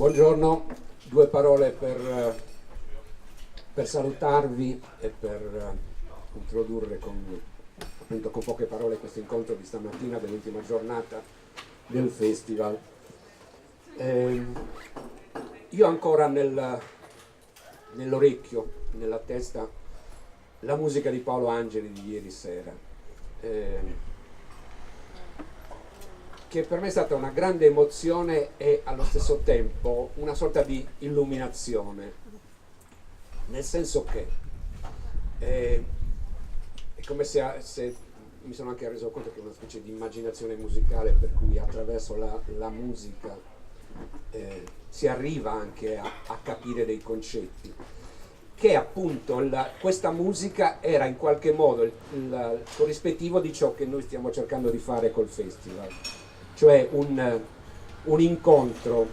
Buongiorno, due parole per salutarvi e per introdurre appunto, con poche parole questo incontro di stamattina dell'ultima giornata del festival. Io ancora nell'orecchio, nella testa, la musica di Paolo Angeli di ieri sera, che per me è stata una grande emozione e allo stesso tempo una sorta di illuminazione, nel senso che è come se mi sono anche reso conto che è una specie di immaginazione musicale per cui attraverso la musica si arriva anche a capire dei concetti, che appunto questa musica era in qualche modo il corrispettivo di ciò che noi stiamo cercando di fare col festival, cioè un incontro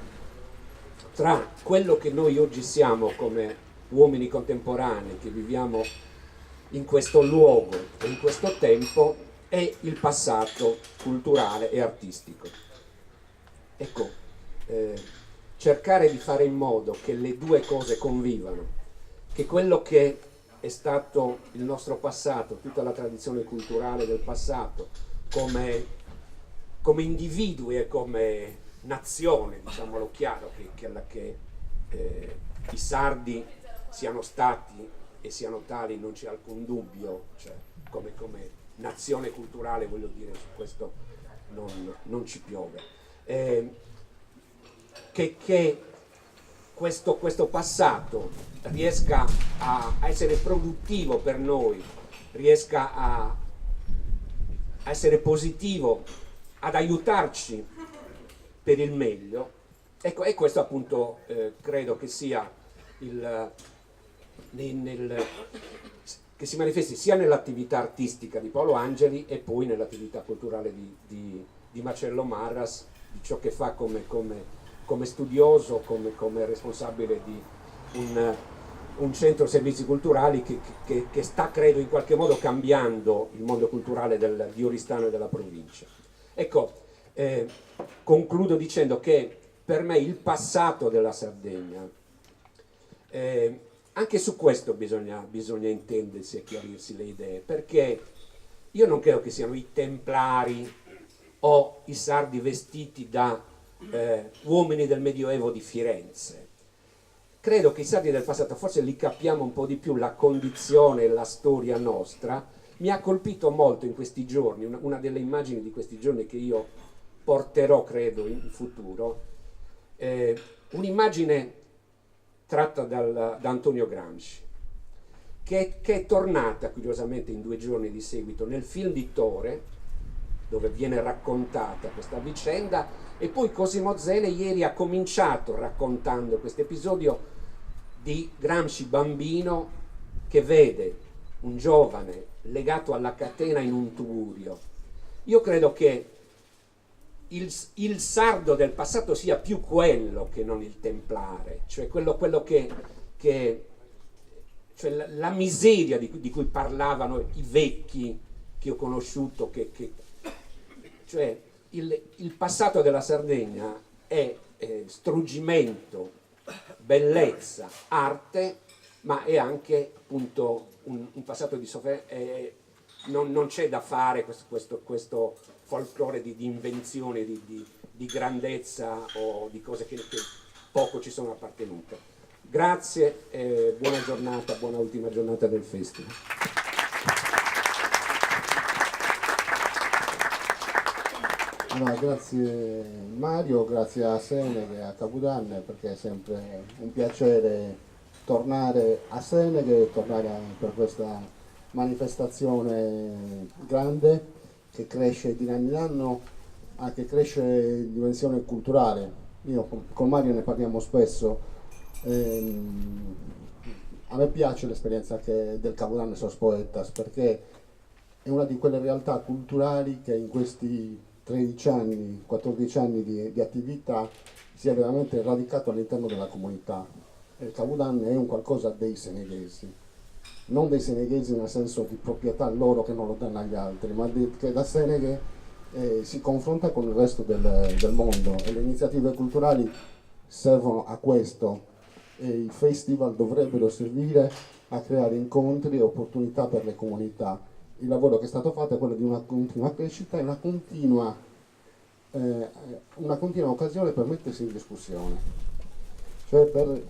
tra quello che noi oggi siamo come uomini contemporanei che viviamo in questo luogo e in questo tempo e il passato culturale e artistico. Ecco, cercare di fare in modo che le due cose convivano, che quello che è stato il nostro passato, tutta la tradizione culturale del passato, come individui e come nazione, diciamolo chiaro, che i sardi siano stati e siano tali non c'è alcun dubbio, cioè come nazione culturale, voglio dire, su questo non ci piove. Che questo passato riesca a essere produttivo per noi, riesca a essere positivo, ad aiutarci per il meglio, ecco, e questo appunto credo che sia che si manifesti sia nell'attività artistica di Paolo Angeli e poi nell'attività culturale di Marcello Marras, di ciò che fa come studioso, come responsabile di un centro servizi culturali che sta, credo, in qualche modo cambiando il mondo culturale di Oristano e della provincia. Ecco, concludo dicendo che per me il passato della Sardegna, anche su questo bisogna intendersi e chiarirsi le idee, perché io non credo che siano i templari o i sardi vestiti da uomini del Medioevo di Firenze. Credo che i sardi del passato, forse li capiamo un po' di più, la condizione e la storia nostra. Mi ha colpito molto in questi giorni, una delle immagini di questi giorni che io porterò, credo, in futuro, un'immagine tratta da Antonio Gramsci, che è tornata curiosamente in 2 giorni di seguito nel film di Tore, dove viene raccontata questa vicenda, e poi Cosimo Zene ieri ha cominciato raccontando questo episodio di Gramsci bambino che vede un giovane legato alla catena in un tugurio. Io credo che il sardo del passato sia più quello che non il templare, cioè quello che cioè la miseria di cui parlavano i vecchi che ho conosciuto, cioè il passato della Sardegna è struggimento, bellezza, arte, ma è anche appunto un passato di sofferenza. Non c'è da fare questo folklore di invenzione, di grandezza o di cose che poco ci sono appartenute. Grazie, buona giornata, buona ultima giornata del festival. Allora, grazie Mario, grazie a Seneghe e a Capodanno, perché è sempre un piacere tornare a Seneghe e tornare per questa manifestazione grande che cresce di anno in anno, anche cresce in dimensione culturale. Io con Mario ne parliamo spesso. A me piace l'esperienza del Capodanno Sos Poetas, perché è una di quelle realtà culturali che in questi 13 anni, 14 anni di attività si è veramente radicato all'interno della comunità. Il Capodanno è un qualcosa dei seneghesi, non dei seneghesi nel senso di proprietà loro che non lo danno agli altri, ma che da Seneghe si confronta con il resto del mondo, e le iniziative culturali servono a questo e i festival dovrebbero servire a creare incontri e opportunità per le comunità. Il lavoro che è stato fatto è quello di una continua crescita e una continua occasione per mettersi in discussione, cioè per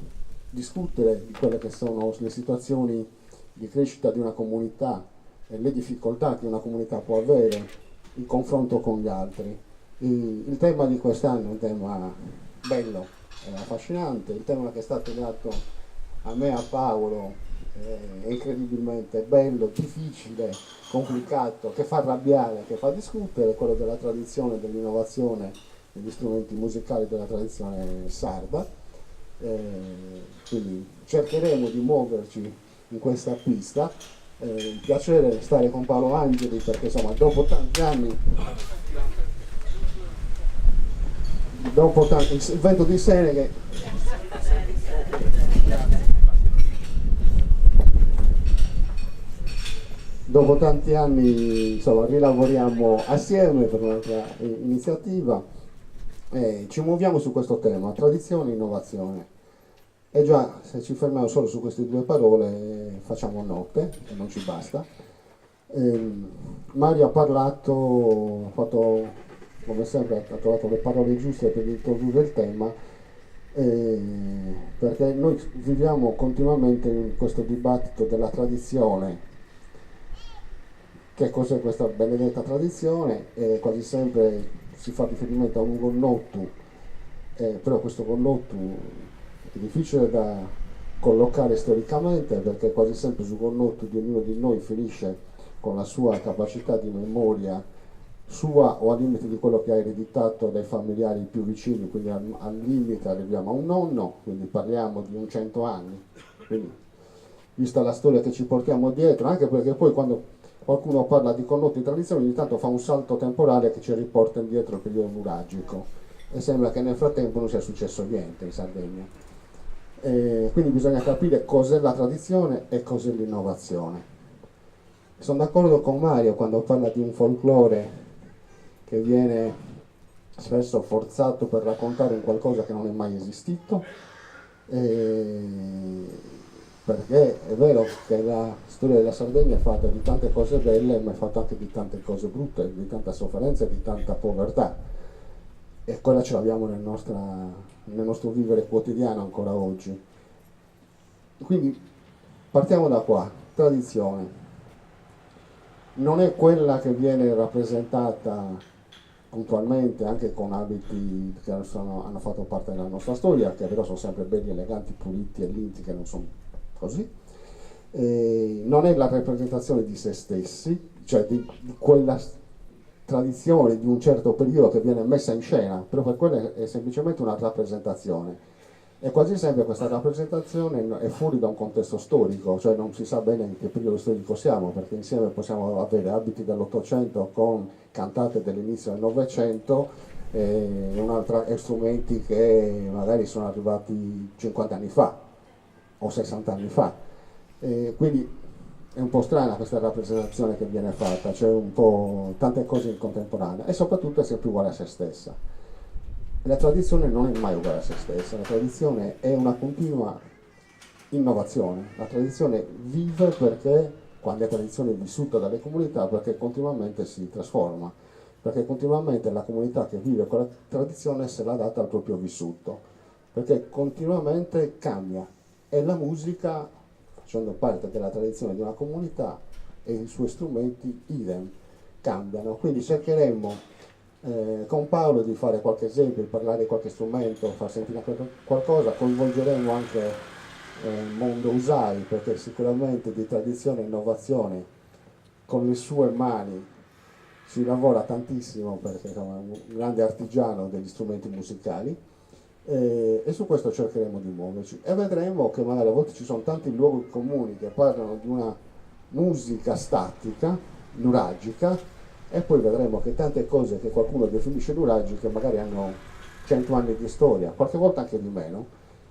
discutere di quelle che sono le situazioni di crescita di una comunità e le difficoltà che una comunità può avere in confronto con gli altri. Il tema di quest'anno è un tema bello, affascinante, il tema che è stato dato a me e a Paolo è incredibilmente bello, difficile, complicato, che fa arrabbiare, che fa discutere, quello della tradizione, dell'innovazione degli strumenti musicali della tradizione sarda. Quindi cercheremo di muoverci in questa pista. Un piacere stare con Paolo Angeli perché insomma dopo tanti anni, il vento di Seneghe dopo tanti anni insomma rilavoriamo assieme per un'altra iniziativa e ci muoviamo su questo tema, tradizione e innovazione. E già se ci fermiamo solo su queste due parole facciamo notte e non ci basta. Mario ha parlato, ha fatto come sempre, ha trovato le parole giuste per introdurre il tema, perché noi viviamo continuamente in questo dibattito della tradizione. Che cos'è questa benedetta tradizione? Quasi sempre si fa riferimento a un gonnottu, però questo gonnottu è difficile da collocare storicamente perché quasi sempre sul gonnottu di ognuno di noi finisce con la sua capacità di memoria sua o al limite di quello che ha ereditato dai familiari più vicini, quindi al limite arriviamo a un nonno, quindi parliamo di un 100 anni. Quindi, vista la storia che ci portiamo dietro, anche perché poi quando qualcuno parla di condotte di tradizione ogni tanto fa un salto temporale che ci riporta indietro al periodo nuragico e sembra che nel frattempo non sia successo niente in Sardegna. Quindi bisogna capire cos'è la tradizione e cos'è l'innovazione. Sono d'accordo con Mario quando parla di un folklore che viene spesso forzato per raccontare un qualcosa che non è mai esistito, perché è vero che la storia della Sardegna è fatta di tante cose belle, ma è fatta anche di tante cose brutte, di tanta sofferenza e di tanta povertà, e quella ce l'abbiamo nel nostro vivere quotidiano ancora oggi. Quindi partiamo da qua, tradizione. Non è quella che viene rappresentata puntualmente anche con abiti che hanno fatto parte della nostra storia, che però sono sempre belli, eleganti, puliti e limpidi, che non sono così. Non è la rappresentazione di se stessi, cioè di quella tradizione di un certo periodo che viene messa in scena, però per quella è semplicemente una rappresentazione. E quasi sempre questa rappresentazione è fuori da un contesto storico, cioè non si sa bene in che periodo storico siamo, perché insieme possiamo avere abiti dell'Ottocento con cantate dell'inizio del Novecento e strumenti che magari sono arrivati 50 anni fa o 60 anni fa. Quindi è un po' strana questa rappresentazione che viene fatta, c'è un po' tante cose in contemporanea e soprattutto è sempre uguale a se stessa. La tradizione non è mai uguale a se stessa, la tradizione è una continua innovazione, la tradizione vive perché, quando è tradizione vissuta dalle comunità, perché continuamente si trasforma, perché continuamente la comunità che vive quella tradizione se l'adatta al proprio vissuto, perché continuamente cambia e la musica, facendo parte della tradizione di una comunità, e i suoi strumenti idem cambiano, quindi cercheremo con Paolo di fare qualche esempio, di parlare di qualche strumento, far sentire qualcosa, coinvolgeremo anche il mondo Usai, perché sicuramente di tradizione e innovazione con le sue mani si lavora tantissimo, perché è un grande artigiano degli strumenti musicali, e su questo cercheremo di muoverci e vedremo che magari a volte ci sono tanti luoghi comuni che parlano di una musica statica, nuragica, e poi vedremo che tante cose che qualcuno definisce nuragiche magari hanno 100 anni di storia, qualche volta anche di meno,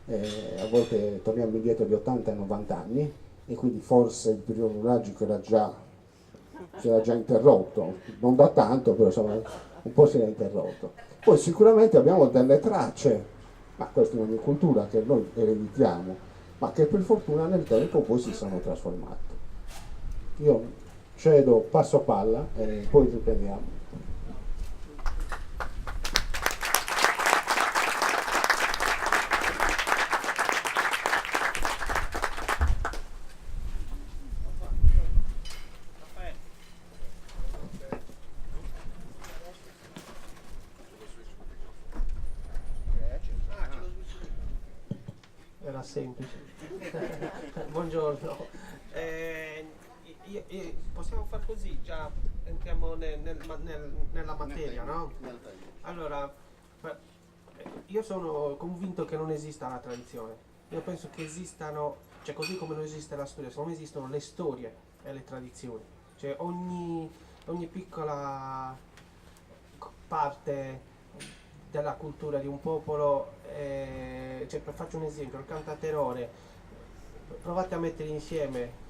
a volte torniamo indietro di 80 e 90 anni e quindi forse il periodo nuragico si era già interrotto, non da tanto, però insomma un po' si era interrotto. Poi sicuramente abbiamo delle tracce ma questo in ogni cultura che noi ereditiamo, ma che per fortuna nel tempo poi si sono trasformati. Io cedo, passo palla e poi riprendiamo. Era semplice. Buongiorno. Possiamo far così, già entriamo nella materia, no? Allora, io sono convinto che non esista la tradizione. Io penso che esistano, cioè così come non esiste la storia, secondo me esistono le storie e le tradizioni. Cioè ogni piccola parte della cultura di un popolo, cioè, faccio un esempio, il cantaterore, provate a mettere insieme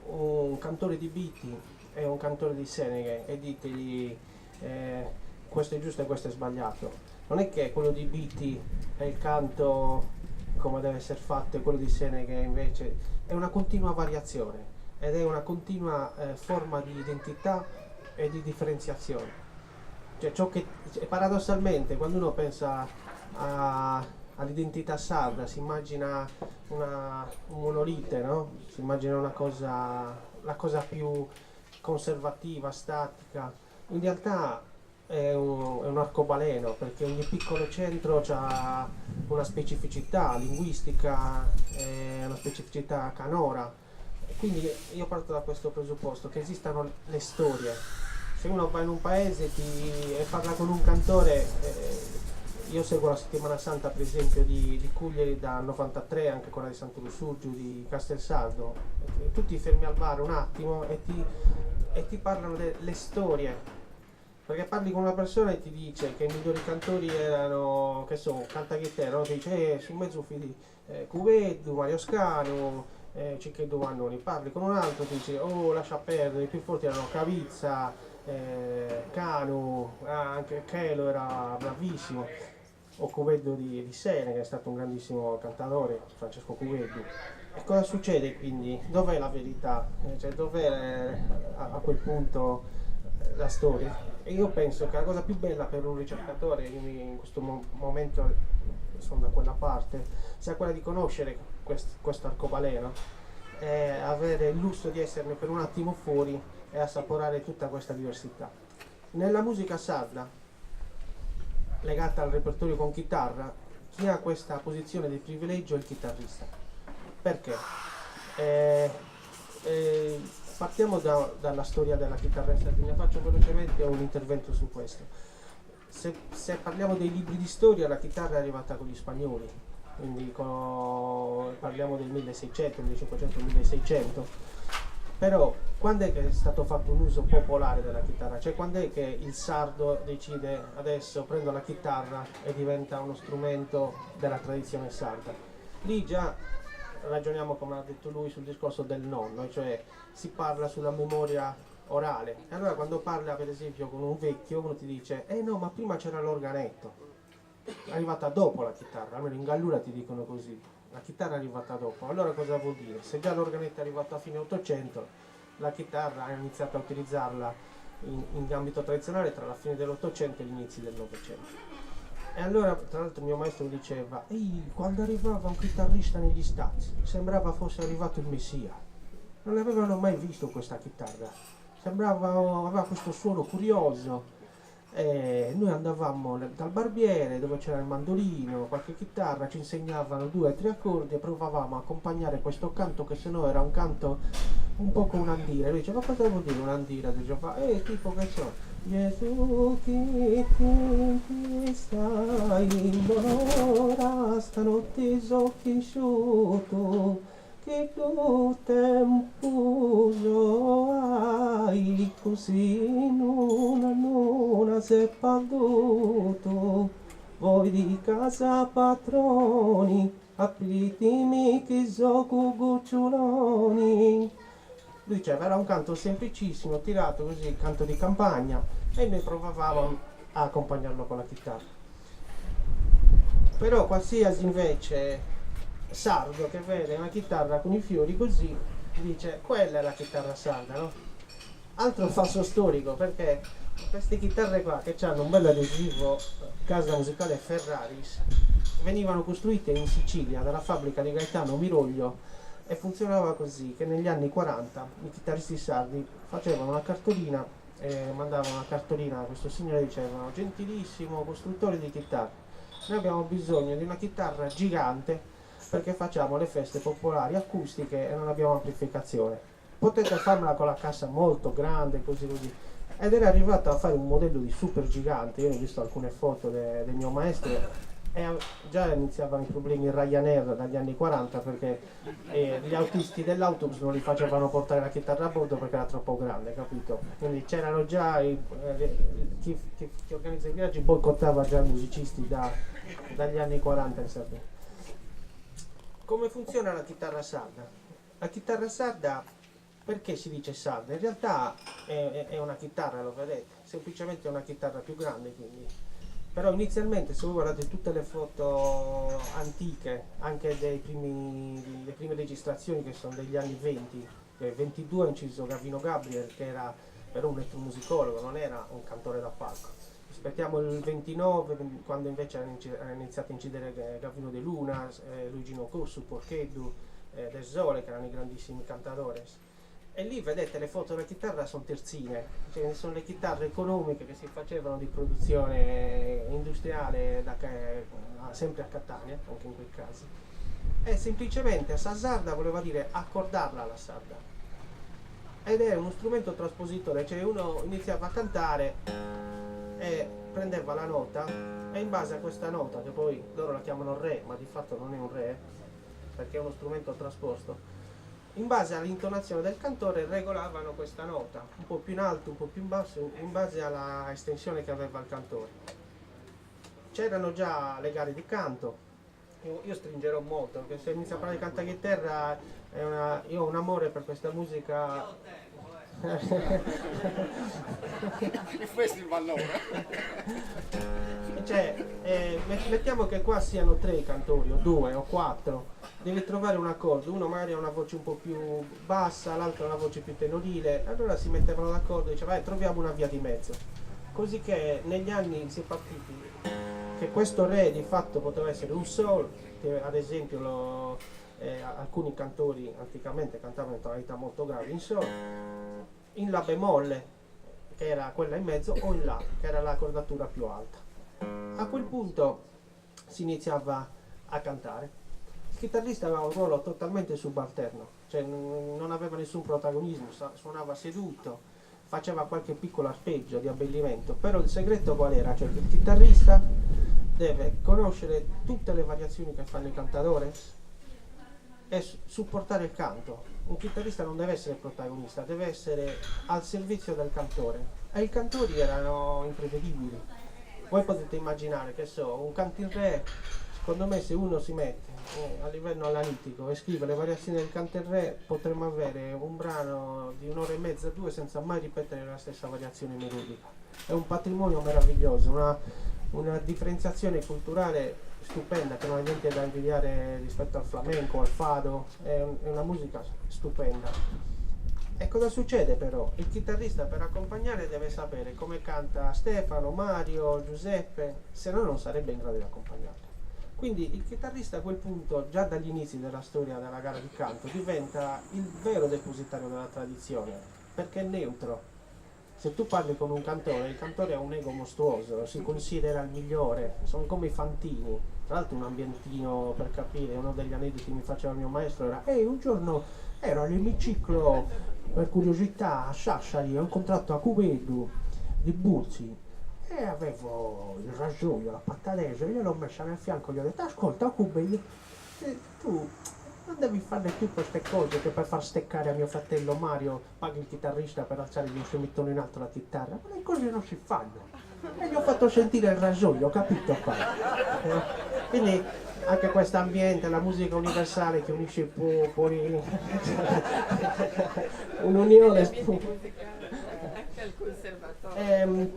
un cantore di Biti e un cantore di Seneghe e ditegli questo è giusto e questo è sbagliato. Non è che quello di Biti è il canto come deve essere fatto e quello di Seneghe invece è una continua variazione ed è una continua forma di identità e di differenziazione. Cioè, paradossalmente quando uno pensa all'identità sarda si immagina un monolite, no? Si immagina la cosa più conservativa, statica. In realtà è un arcobaleno, perché ogni piccolo centro ha una specificità linguistica, una specificità canora. Quindi io parto da questo presupposto, che esistano le storie. Se uno va in un paese e parla con un cantore, io seguo la settimana santa per esempio di Cuglieri dal 93, anche quella di Santo Lussurgiu, di Castelsardo, e tu ti fermi al bar un attimo e ti parlano delle storie, perché parli con una persona e ti dice che i migliori cantori erano, che so, Cantaghitero, ti dice su mezzo fili Cuveddu, Mario Scanu, Ciccheddu Vannoni. Parli con un altro e ti dice oh lascia perdere, i più forti erano Cavizza, Canu, anche Chelo era bravissimo, o Cuveddu di Sene, che è stato un grandissimo cantatore, Francesco Cuveddu. E cosa succede quindi? Dov'è la verità? Cioè, dov'è a quel punto la storia? E io penso che la cosa più bella per un ricercatore, in questo momento sono da quella parte, sia quella di conoscere questo arcobaleno, avere il lusso di esserne per un attimo fuori e assaporare tutta questa diversità. Nella musica sarda, legata al repertorio con chitarra, chi ha questa posizione di privilegio è il chitarrista. Perché? Partiamo dalla storia della chitarra in Sardegna, faccio velocemente un intervento su questo. Se parliamo dei libri di storia, la chitarra è arrivata con gli spagnoli, quindi parliamo del 1600, 1500, 1600. Però quando è che è stato fatto un uso popolare della chitarra? Cioè quando è che il sardo decide adesso prendo la chitarra e diventa uno strumento della tradizione sarda? Lì già ragioniamo, come ha detto lui, sul discorso del nonno, cioè si parla sulla memoria orale. E allora quando parla per esempio con un vecchio, uno ti dice no, ma prima c'era l'organetto, è arrivata dopo la chitarra, almeno in Gallura ti dicono così, la chitarra è arrivata dopo. Allora cosa vuol dire? Se già l'organetto è arrivato a fine 800, la chitarra ha iniziato a utilizzarla in ambito tradizionale tra la fine dell'800 e gli inizi del 900. E allora, tra l'altro, il mio maestro diceva: ehi, quando arrivava un chitarrista negli Stati, sembrava fosse arrivato il Messia. Non avevano mai visto questa chitarra. Aveva questo suono curioso. E noi andavamo dal barbiere dove c'era il mandolino, qualche chitarra, ci insegnavano 2 o 3 accordi e provavamo a accompagnare questo canto che se no era un canto un po' come un'andira. Lui diceva: ma cosa vuol dire un'andira? Diceva: tipo che so. Gesù che ti stai in buon'ora, stanotte so cresciuto, che tu tempo hai, così non si è perduto. Voi di casa patroni, apritemi che so cuccioloni. Lui diceva era un canto semplicissimo, tirato così, canto di campagna, e noi provavamo a accompagnarlo con la chitarra. Però qualsiasi invece sardo che vede una chitarra con i fiori così dice quella è la chitarra sarda, no? Altro falso storico, perché queste chitarre qua che hanno un bel adesivo casa musicale Ferraris venivano costruite in Sicilia dalla fabbrica di Gaetano Miroglio e funzionava così, che negli anni 40 i chitarristi sardi facevano una cartolina e mandavano una cartolina a questo signore e dicevano: gentilissimo costruttore di chitarre, noi abbiamo bisogno di una chitarra gigante perché facciamo le feste popolari acustiche e non abbiamo amplificazione, potete farmela con la cassa molto grande, così così. Ed era arrivato a fare un modello di super gigante. Io ho visto alcune foto del mio maestro e già iniziavano i problemi in Ryanair dagli anni 40 perché gli autisti dell'autobus non li facevano portare la chitarra a bordo perché era troppo grande, capito? Quindi c'erano già chi organizza i viaggi boicottava già i musicisti dagli anni 40 in Sardegna. Come funziona la chitarra sarda? La chitarra sarda, perché si dice sarda? In realtà è una chitarra, lo vedete, semplicemente è una chitarra più grande, quindi. Però inizialmente, se voi guardate tutte le foto antiche, anche le prime registrazioni che sono degli anni 20, 22 ha inciso Gavino Gabriel, che era però un etnomusicologo, non era un cantore da palco. Aspettiamo il 29, quando invece ha iniziato a incidere Gavino De Luna, Luigino Corsu, Porcheddu, De Sole, che erano i grandissimi cantatori. E lì vedete le foto della chitarra sono terzine, cioè sono le chitarre economiche che si facevano di produzione industriale sempre a Catania, anche in quei casi. E semplicemente a sarda voleva dire accordarla alla sarda. Ed è uno strumento traspositore, cioè uno iniziava a cantare e prendeva la nota e in base a questa nota, che poi loro la chiamano re, ma di fatto non è un re, perché è uno strumento trasposto, in base all'intonazione del cantore regolavano questa nota, un po' più in alto, un po' più in basso, in base alla estensione che aveva il cantore. C'erano già le gare di canto, io stringerò molto, perché se inizio a parlare di cantachitarra, io ho un amore per questa musica. Questo è il valore. Cioè, mettiamo che qua siano 3 cantori, o 2 o 4, devi trovare un accordo, uno magari ha una voce un po' più bassa, l'altro ha una voce più tenorile, allora si mettevano d'accordo e dicevano troviamo una via di mezzo. Così che negli anni si è partiti che questo re di fatto poteva essere un sol, che ad esempio alcuni cantori anticamente cantavano in tonalità molto gravi in sol, in la bemolle, che era quella in mezzo, o in la, che era la cordatura più alta. A quel punto si iniziava a cantare. Il chitarrista aveva un ruolo totalmente subalterno, cioè non aveva nessun protagonismo, suonava seduto, faceva qualche piccolo arpeggio di abbellimento, però il segreto qual era? Cioè il chitarrista deve conoscere tutte le variazioni che fanno i cantatori e supportare il canto. Un chitarrista non deve essere protagonista, deve essere al servizio del cantore, e i cantori erano imprevedibili. Voi potete immaginare, che so, un cantin-re, secondo me se uno si mette a livello analitico e scrive le variazioni del cantin-re, potremmo avere un brano di 1 ora e mezza, 2 senza mai ripetere la stessa variazione melodica. È un patrimonio meraviglioso, una differenziazione culturale stupenda che non ha niente da invidiare rispetto al flamenco, al fado, è una musica stupenda. E cosa succede però? Il chitarrista per accompagnare deve sapere come canta Stefano, Mario, Giuseppe, se no non sarebbe in grado di accompagnarlo. Quindi il chitarrista a quel punto, già dagli inizi della storia della gara di canto, diventa il vero depositario della tradizione, perché è neutro. Se tu parli con un cantore, il cantore ha un ego mostruoso, si considera il migliore, sono come i fantini. Tra l'altro un ambientino, per capire, uno degli aneddoti che mi faceva il mio maestro era un giorno ero all'emiciclo per curiosità a Sassari, ho incontrato a Cubeddu di Buzzi e avevo il rasoio, la pattalese, gliel'ho messa nel fianco, gli ho detto ascolta Cubeddu, tu non devi fare più queste cose che per far steccare a mio fratello Mario paghi il chitarrista per alzare l'instrumentone in alto la chitarra, ma le cose non si fanno. E gli ho fatto sentire il rasoio, capito qua? Quindi anche questo ambiente, la musica universale che unisce i popoli, un'unione. Anche al conservatorio.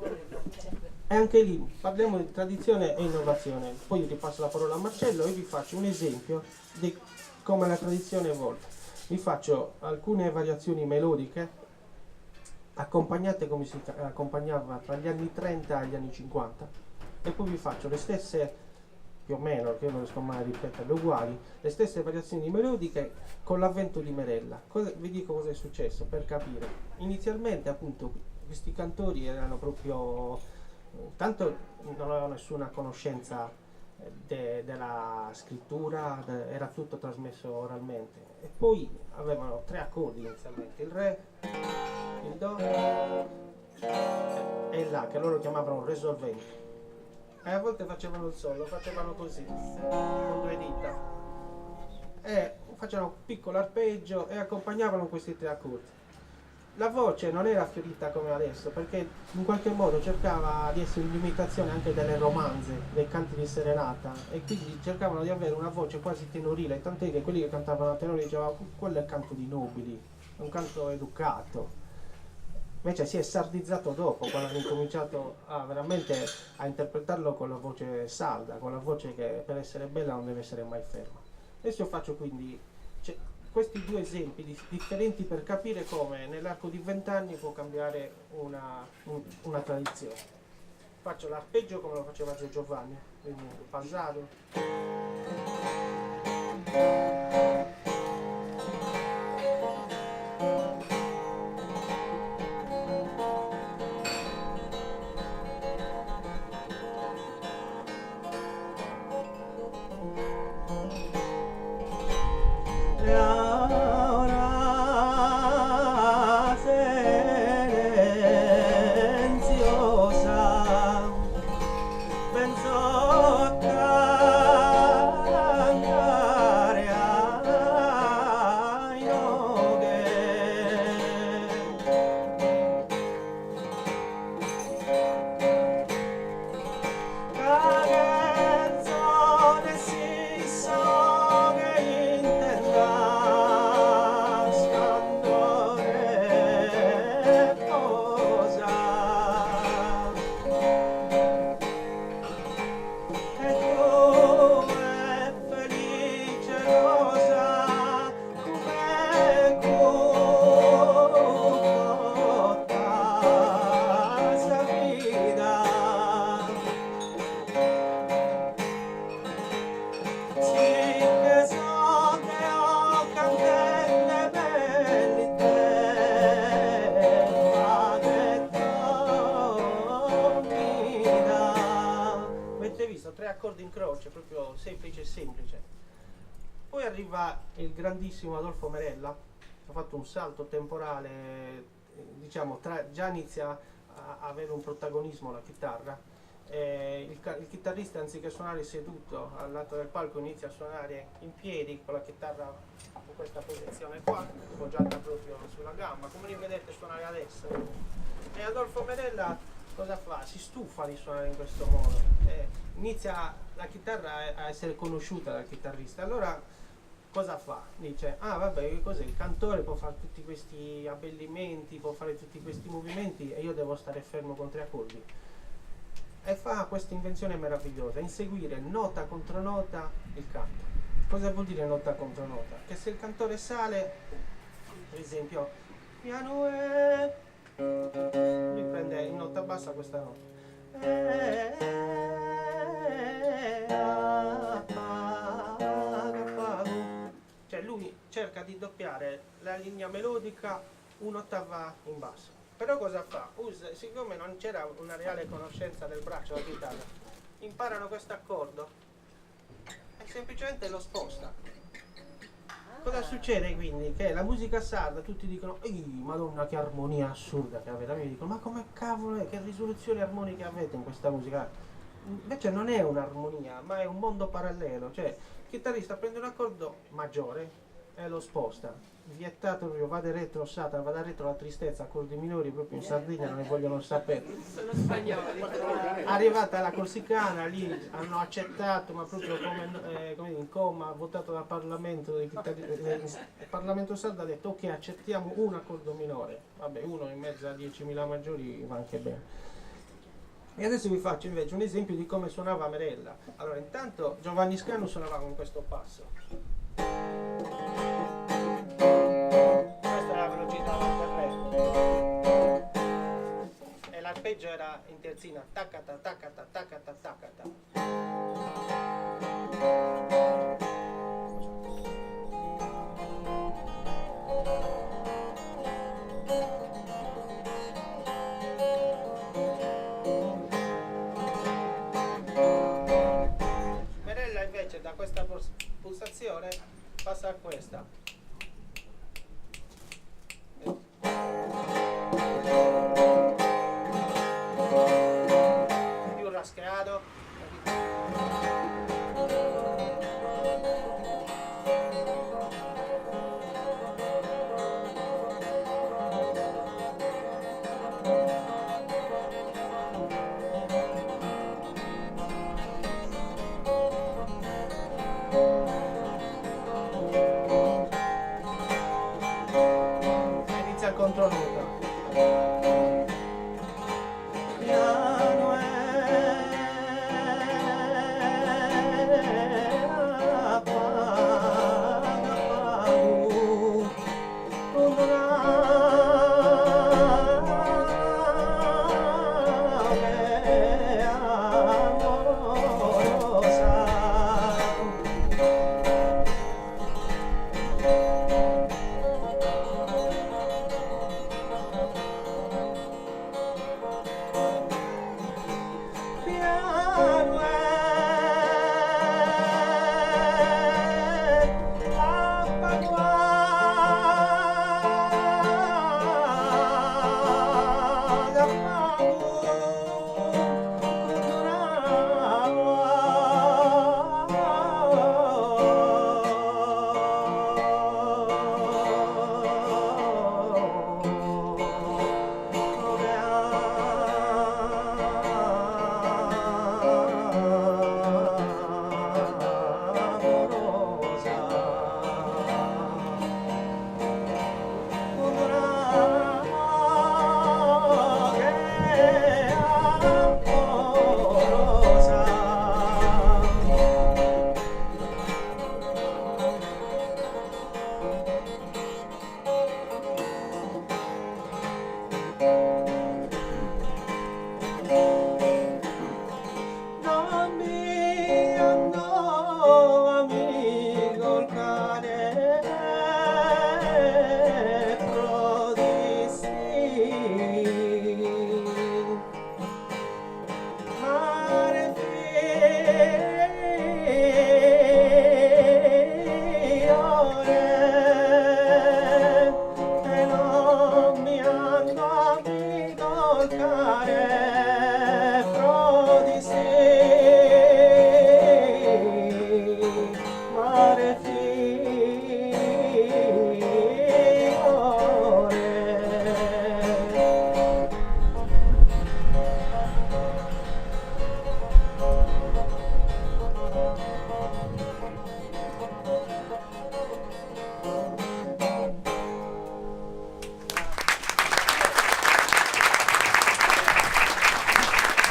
E anche lì parliamo di tradizione e innovazione. Poi ti passo la parola a Marcello e vi faccio un esempio di come la tradizione evolve. Vi faccio alcune variazioni melodiche accompagnate come si accompagnava tra gli anni 30 e gli anni 50 e poi vi faccio le stesse, più o meno, che io non riesco mai a ripeterle uguali, le stesse variazioni melodiche con l'avvento di Merella. Vi dico cosa è successo per capire. Inizialmente appunto questi cantori erano proprio tanto non avevo nessuna conoscenza della scrittura, era tutto trasmesso oralmente e poi avevano 3 accordi inizialmente, il re, il do e il la, che loro chiamavano resolventi, e a volte facevano il sol, lo facevano così con 2 dita e facevano un piccolo arpeggio e accompagnavano questi 3 accordi. La voce non era fiorita come adesso, perché in qualche modo cercava di essere un'imitazione anche delle romanze, dei canti di serenata, e quindi cercavano di avere una voce quasi tenorile, tant'è che quelli che cantavano a tenore dicevano quello è il canto di nobili, è un canto educato. Invece si è sardizzato dopo, quando hanno incominciato veramente a interpretarlo con la voce sarda, con la voce che per essere bella non deve essere mai ferma. Adesso faccio quindi questi 2 esempi differenti per capire come nell'arco di 20 anni può cambiare una tradizione. Faccio l'arpeggio come lo faceva Gio Giovanni, quindi il passato. Semplice. Poi arriva il grandissimo Adolfo Merella, ha fatto un salto temporale, diciamo, già inizia a avere un protagonismo la chitarra. Il chitarrista, anziché suonare seduto al lato del palco, inizia a suonare in piedi con la chitarra in questa posizione qua, appoggiata proprio sulla gamba, come li vedete suonare adesso. E Adolfo Merella cosa fa? Si stufa di suonare in questo modo. Inizia la chitarra a essere conosciuta dal chitarrista. Allora cosa fa? Dice, ah vabbè, che cos'è? Il cantore può fare tutti questi abbellimenti, può fare tutti questi movimenti e io devo stare fermo con 3 accordi. E fa questa invenzione meravigliosa, inseguire nota contro nota il canto. Cosa vuol dire nota contro nota? Che se il cantore sale, per esempio, piano e lui prende in nota bassa questa nota. Cioè lui cerca di doppiare la linea melodica un'ottava in basso. Però cosa fa? Siccome non c'era una reale conoscenza del braccio della chitarra, imparano questo accordo e semplicemente lo sposta. Cosa succede quindi? Che la musica sarda tutti dicono madonna che armonia assurda che avete, a me dicono ma come cavolo è, che risoluzioni armoniche avete in questa musica? Invece non è un'armonia, ma è un mondo parallelo, cioè il chitarrista prende un accordo maggiore e lo sposta, vietato proprio, vada retro Satana, vada retro la tristezza, accordi minori proprio in Sardegna non ne vogliono sapere. Sono spagnoli. Arrivata la corsicana, lì hanno accettato, ma proprio come in coma, votato dal Parlamento, il Parlamento sardo ha detto ok, accettiamo un accordo minore, vabbè, uno in mezzo a 10.000 maggiori va anche bene. E adesso vi faccio invece un esempio di come suonava Merella. Allora, intanto Giovanni Scanu suonava con questo passo. Questa è la velocità del re. E l'arpeggio era in terzina. Taccata, taccata, taccata, taccata. Merella invece da questa pulsazione passa a questa. Più raschiato. Inizia il contronoto. Piano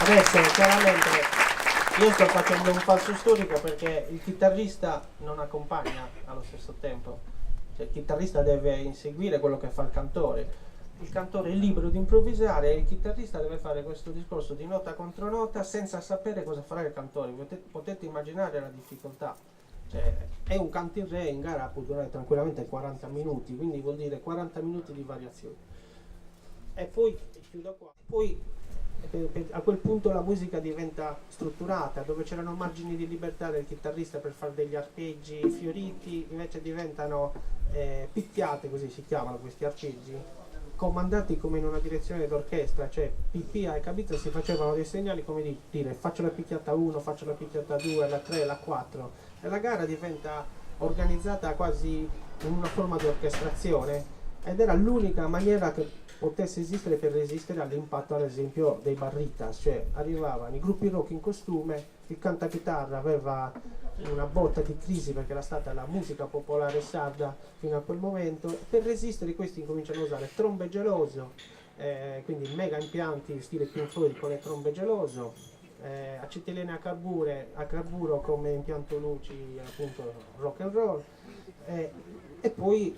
Adesso chiaramente io sto facendo un falso storico perché il chitarrista non accompagna allo stesso tempo, cioè il chitarrista deve inseguire quello che fa il cantore è libero di improvvisare e il chitarrista deve fare questo discorso di nota contro nota senza sapere cosa farà il cantore. Potete immaginare la difficoltà, cioè, è un canto in re in gara può durare tranquillamente 40 minuti, quindi vuol dire 40 minuti di variazioni. E poi chiudo qua. Poi a quel punto la musica diventa strutturata, dove c'erano margini di libertà del chitarrista per fare degli arpeggi fioriti, invece diventano picchiate, così si chiamano questi arpeggi, comandati come in una direzione d'orchestra, cioè PPA e capito si facevano dei segnali come dire faccio la picchiata 1, faccio la picchiata 2, la 3, la 4 e la gara diventa organizzata quasi in una forma di orchestrazione ed era l'unica maniera che potesse esistere per resistere all'impatto ad esempio dei Barritas, cioè arrivavano i gruppi rock in costume, il cantachitarra aveva una botta di crisi perché era stata la musica popolare sarda fino a quel momento, per resistere questi incominciano a usare trombe geloso, quindi mega impianti stile Pink Floyd con le trombe geloso, acetilene a carburo come impianto luci appunto rock and roll, e poi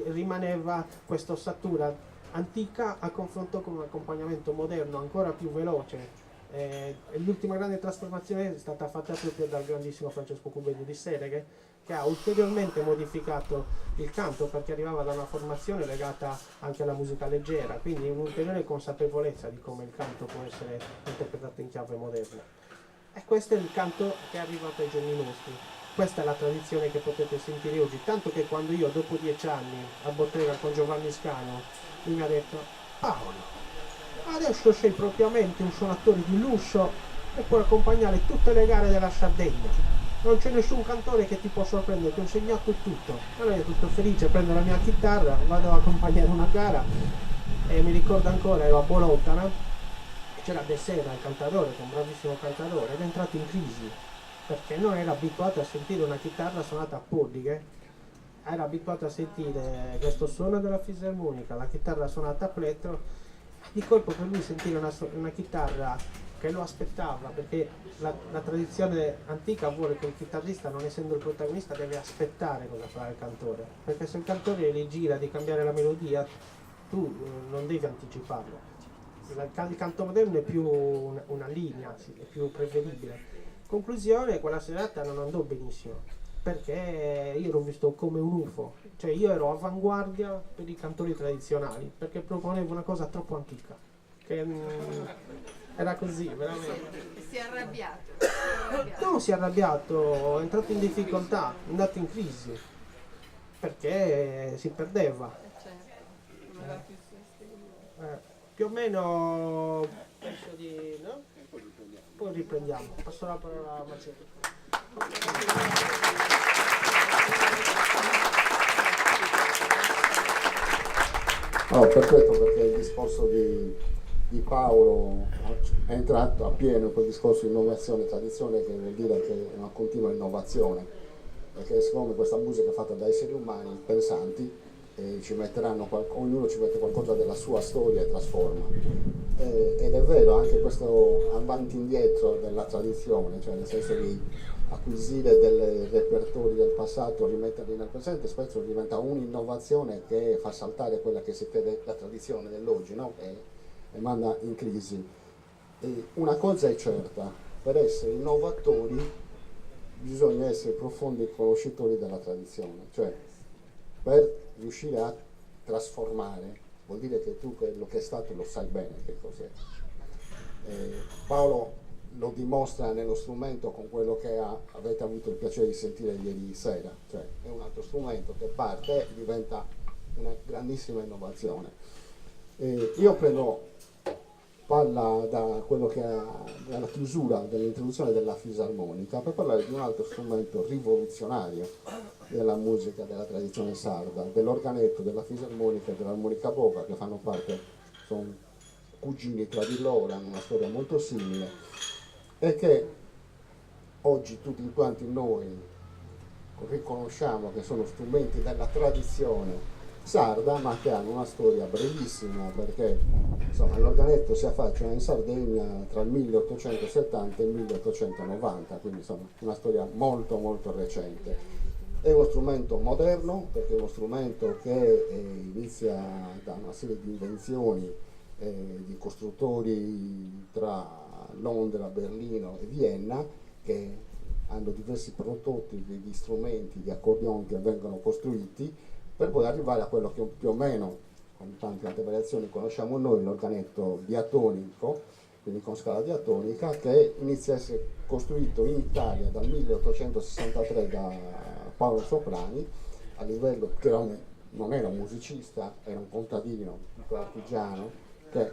rimaneva questa ossatura antica a confronto con un accompagnamento moderno ancora più veloce. L'ultima grande trasformazione è stata fatta proprio dal grandissimo Francesco Cubegno di Sereghe, che ha ulteriormente modificato il canto perché arrivava da una formazione legata anche alla musica leggera, quindi un'ulteriore consapevolezza di come il canto può essere interpretato in chiave moderna. E questo è il canto che è arrivato ai giorni nostri. Questa è la tradizione che potete sentire oggi, tanto che quando io dopo 10 anni a bottega con Giovanni Scano lui mi ha detto: Paolo, adesso sei propriamente un suonatore di lusso e puoi accompagnare tutte le gare della Sardegna. Non c'è nessun cantore che ti può sorprendere, ti ho insegnato tutto. Allora io tutto felice, prendo la mia chitarra, vado ad accompagnare una gara e mi ricordo ancora, ero a Bologna, no? C'era De Sera, il cantatore, che è un bravissimo cantatore, ed è entrato in crisi perché non era abituato a sentire una chitarra suonata a pollighe, era abituato a sentire questo suono della fisarmonica, la chitarra suonata a plettro. Di colpo per lui sentire una chitarra che lo aspettava, perché la tradizione antica vuole che il chitarrista, non essendo il protagonista, deve aspettare cosa farà il cantore, perché se il cantore gli gira di cambiare la melodia tu non devi anticiparlo. Il canto moderno è più una linea, è più prevedibile. Conclusione, quella serata non andò benissimo perché io ero visto come un UFO, cioè io ero avanguardia per i cantori tradizionali perché proponevo una cosa troppo antica, che era così veramente. E si è arrabbiato. Non si è arrabbiato, è entrato in difficoltà, è andato in crisi perché si perdeva. Certo, non aveva più sostenere. Più o meno penso di no? Poi riprendiamo. Passo la parola a Macedo. No, perfetto, perché il discorso di Paolo è entrato appieno in quel discorso di innovazione e tradizione, che vuol dire che è una continua innovazione, perché siccome questa musica è fatta da esseri umani pensanti, ci metteranno ognuno ci mette qualcosa della sua storia e trasforma, ed è vero anche questo avanti e indietro della tradizione, cioè nel senso di acquisire dei repertori del passato, rimetterli nel presente, spesso diventa un'innovazione che fa saltare quella che si crede la tradizione dell'oggi, no? E manda in crisi. E una cosa è certa: per essere innovatori bisogna essere profondi conoscitori della tradizione, cioè per riuscire a trasformare vuol dire che tu quello che è stato lo sai bene che cos'è. Paolo lo dimostra nello strumento con quello che avete avuto il piacere di sentire ieri sera, cioè è un altro strumento che parte e diventa una grandissima innovazione. Io parla da quello che è dalla chiusura dell'introduzione della fisarmonica per parlare di un altro strumento rivoluzionario della musica della tradizione sarda, dell'organetto, della fisarmonica e dell'armonica bocca, che fanno parte, sono cugini tra di loro, hanno una storia molto simile, e che oggi tutti quanti noi riconosciamo che sono strumenti della tradizione sarda, ma che hanno una storia brevissima, perché insomma l'organetto si affaccia in Sardegna tra il 1870 e il 1890, quindi insomma una storia molto molto recente. È uno strumento moderno perché è uno strumento che inizia da una serie di invenzioni di costruttori tra Londra, Berlino e Vienna, che hanno diversi prototipi di strumenti, di accordion che vengono costruiti per poi arrivare a quello che più o meno, con tante altre variazioni, conosciamo noi, l'organetto diatonico, quindi con scala diatonica, che inizia a essere costruito in Italia dal 1863 da Paolo Soprani, a livello che non era un musicista, era un contadino, un piccolo artigiano, che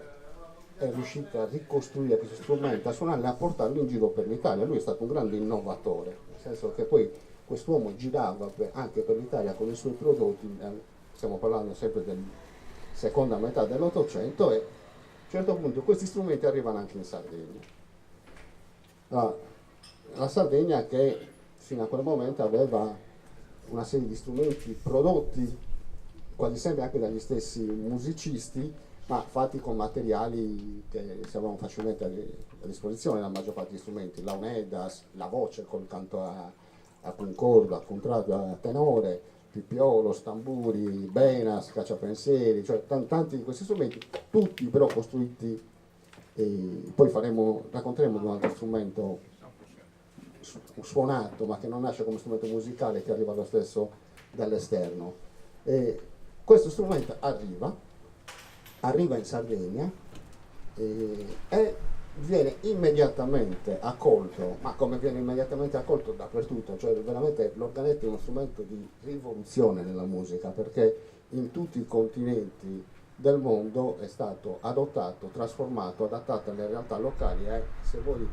è riuscito a ricostruire questo strumento, a suonarlo e a portarlo in giro per l'Italia. Lui è stato un grande innovatore, nel senso che poi quest'uomo girava anche per l'Italia con i suoi prodotti, stiamo parlando sempre della seconda metà dell'Ottocento, e a un certo punto questi strumenti arrivano anche in Sardegna. La Sardegna, che fino a quel momento aveva una serie di strumenti prodotti quasi sempre anche dagli stessi musicisti, ma fatti con materiali che si avevano facilmente a disposizione, la maggior parte degli strumenti, la unedas, la voce col canto a concordo, a contrario, a tenore, pippiolo, stamburi, benas, cacciapensieri, cioè tanti di questi strumenti, tutti però costruiti, poi racconteremo di un altro strumento suonato, ma che non nasce come strumento musicale, che arriva lo stesso dall'esterno. Questo strumento arriva in Sardegna e viene immediatamente accolto, ma come viene immediatamente accolto dappertutto, cioè veramente l'organetto è uno strumento di rivoluzione nella musica, perché in tutti i continenti del mondo è stato adottato, trasformato, adattato alle realtà locali. Se voi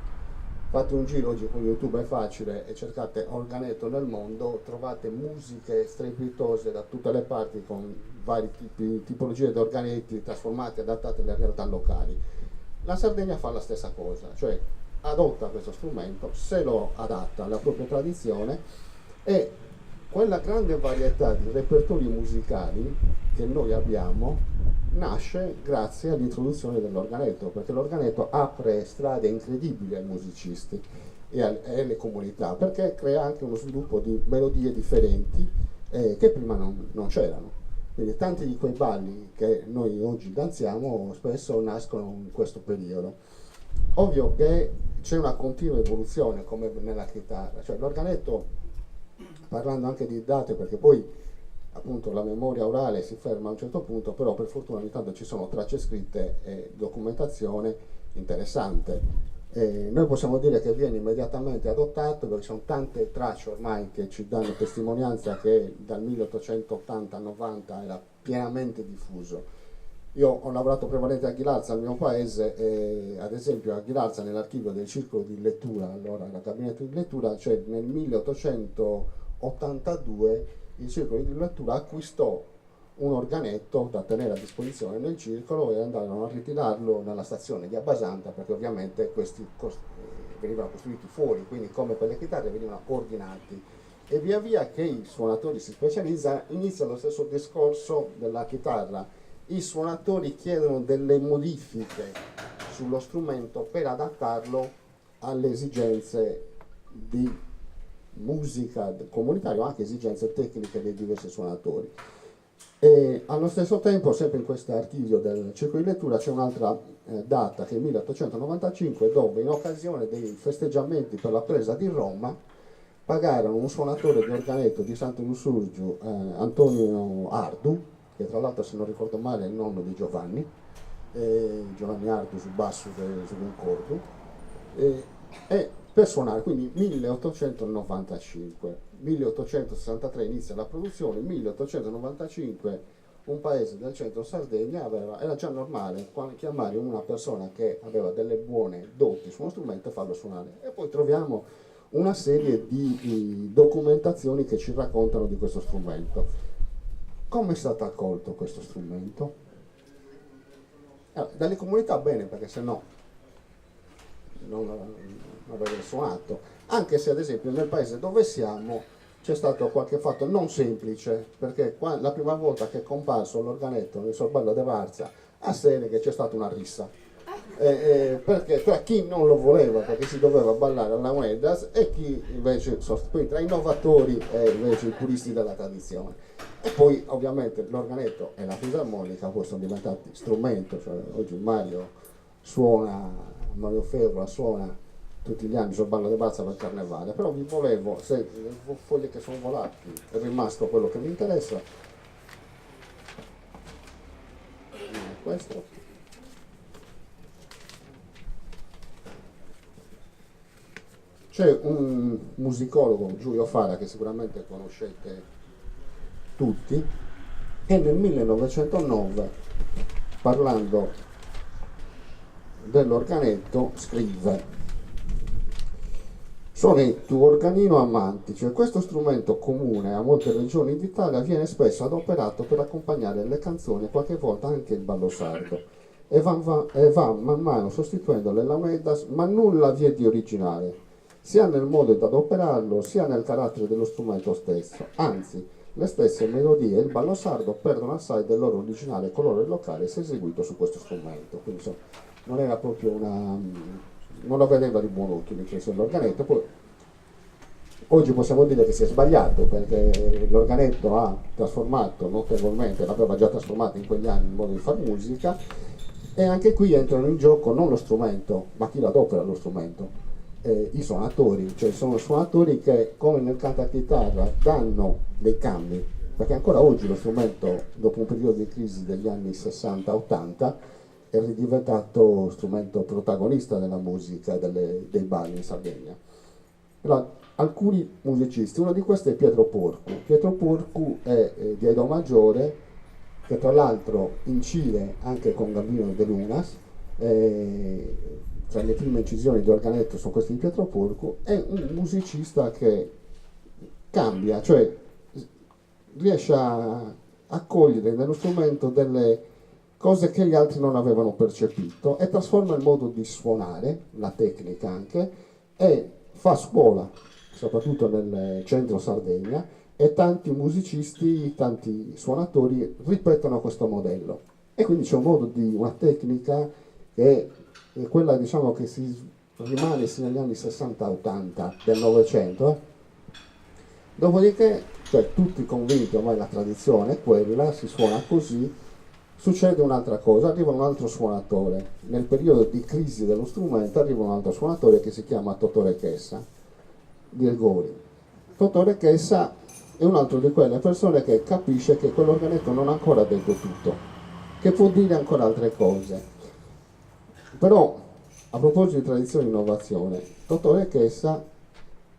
fate un giro oggi con YouTube, è facile, e cercate organetto nel mondo, trovate musiche strepitose da tutte le parti con vari tipologie di organetti trasformati, adattati alle realtà locali. La Sardegna fa la stessa cosa, cioè adotta questo strumento, se lo adatta alla propria tradizione, e quella grande varietà di repertori musicali che noi abbiamo nasce grazie all'introduzione dell'organetto, perché l'organetto apre strade incredibili ai musicisti e alle comunità, perché crea anche uno sviluppo di melodie differenti che prima non c'erano. Quindi tanti di quei balli che noi oggi danziamo spesso nascono in questo periodo. Ovvio che c'è una continua evoluzione come nella chitarra, cioè l'organetto, parlando anche di date, perché poi appunto la memoria orale si ferma a un certo punto, però per fortuna ogni tanto ci sono tracce scritte e documentazione interessante. Noi possiamo dire che viene immediatamente adottato, perché ci sono tante tracce ormai che ci danno testimonianza che dal 1880 al 90 era pienamente diffuso. Io ho lavorato prevalentemente a Ghilarza, al mio paese, e ad esempio a Ghilarza nell'archivio del circolo di lettura, allora era gabinetto di lettura, cioè nel 1882 il circolo di lettura acquistò un organetto da tenere a disposizione nel circolo e andarono a ritirarlo nella stazione di Abbasanta, perché ovviamente questi venivano costruiti fuori, quindi come per le chitarre venivano ordinati, e via via che i suonatori si specializzano inizia lo stesso discorso della chitarra. I suonatori chiedono delle modifiche sullo strumento per adattarlo alle esigenze di musica comunitaria o anche esigenze tecniche dei diversi suonatori. E allo stesso tempo, sempre in questo archivio del circolo di lettura, c'è un'altra data che è il 1895, dove in occasione dei festeggiamenti per la presa di Roma pagarono un suonatore di organetto di Santo Lussurgiu, Antonio Ardu, che tra l'altro, se non ricordo male, è il nonno di Giovanni Ardu sul basso su concordo, e per suonare, quindi 1895. 1863 inizia la produzione, 1895 un paese del centro Sardegna era già normale chiamare una persona che aveva delle buone doti su uno strumento e farlo suonare. E poi troviamo una serie di documentazioni che ci raccontano di questo strumento. Come è stato accolto questo strumento? Dalle comunità bene, perché se no non avrebbe suonato, anche se ad esempio nel paese dove siamo c'è stato qualche fatto non semplice, perché la prima volta che è comparso l'organetto nel Sorballo de Varza a Seneghe c'è stata una rissa, perché tra chi non lo voleva perché si doveva ballare alla Unedas e chi invece poi tra innovatori e invece i puristi della tradizione. E poi ovviamente l'organetto e la fisarmonica poi sono diventati strumento, cioè oggi Mario Favola suona tutti gli anni sul ballo di Balza per il carnevale, però vi volevo, se le foglie che sono volati è rimasto quello che mi interessa, questo. C'è un musicologo, Giulio Fara, che sicuramente conoscete tutti, che nel 1909, parlando dell'organetto, scrive: sonetto organino amanti, cioè questo strumento comune a molte regioni d'Italia viene spesso adoperato per accompagnare le canzoni e qualche volta anche il ballo sardo, e va man mano sostituendo le launedas, ma nulla vi è di originale, sia nel modo di adoperarlo sia nel carattere dello strumento stesso. Anzi, le stesse melodie e il ballo sardo perdono assai del loro originale colore locale se eseguito su questo strumento. Quindi insomma, non era proprio una... non lo vedeva di buon occhio l'organetto. Poi oggi possiamo dire che si è sbagliato, perché l'organetto ha trasformato notevolmente, l'aveva già trasformato in quegli anni il modo di fare musica, e anche qui entrano in gioco non lo strumento, ma chi lo adopera lo strumento. I suonatori, cioè sono suonatori che, come nel cantachitarra, danno dei cambi, perché ancora oggi lo strumento, dopo un periodo di crisi degli anni 60-80, è ridiventato strumento protagonista della musica dei balli in Sardegna. Allora, alcuni musicisti, uno di questi è Pietro Porcu. Pietro Porcu è di Edo Maggiore, che tra l'altro incide anche con Gambino De Lunas. Tra le prime incisioni di organetto sono questi di Pietro Porcu. È un musicista che cambia, cioè riesce a cogliere nello strumento delle cose che gli altri non avevano percepito e trasforma il modo di suonare, la tecnica anche, e fa scuola, soprattutto nel centro Sardegna, e tanti musicisti, tanti suonatori ripetono questo modello. E quindi c'è un modo di una tecnica che è quella, diciamo, che rimane sino agli anni 60-80 del Novecento. Dopodiché, cioè, tutti convinti, ormai la tradizione è quella, si suona così, succede un'altra cosa, arriva un altro suonatore. Nel periodo di crisi dello strumento arriva un altro suonatore che si chiama Totò Rechessa di Ergori. Totò Rechessa è un altro di quelle persone che capisce che quell'organetto non ha ancora detto tutto, che può dire ancora altre cose. Però, a proposito di tradizione e innovazione, Totò Rechessa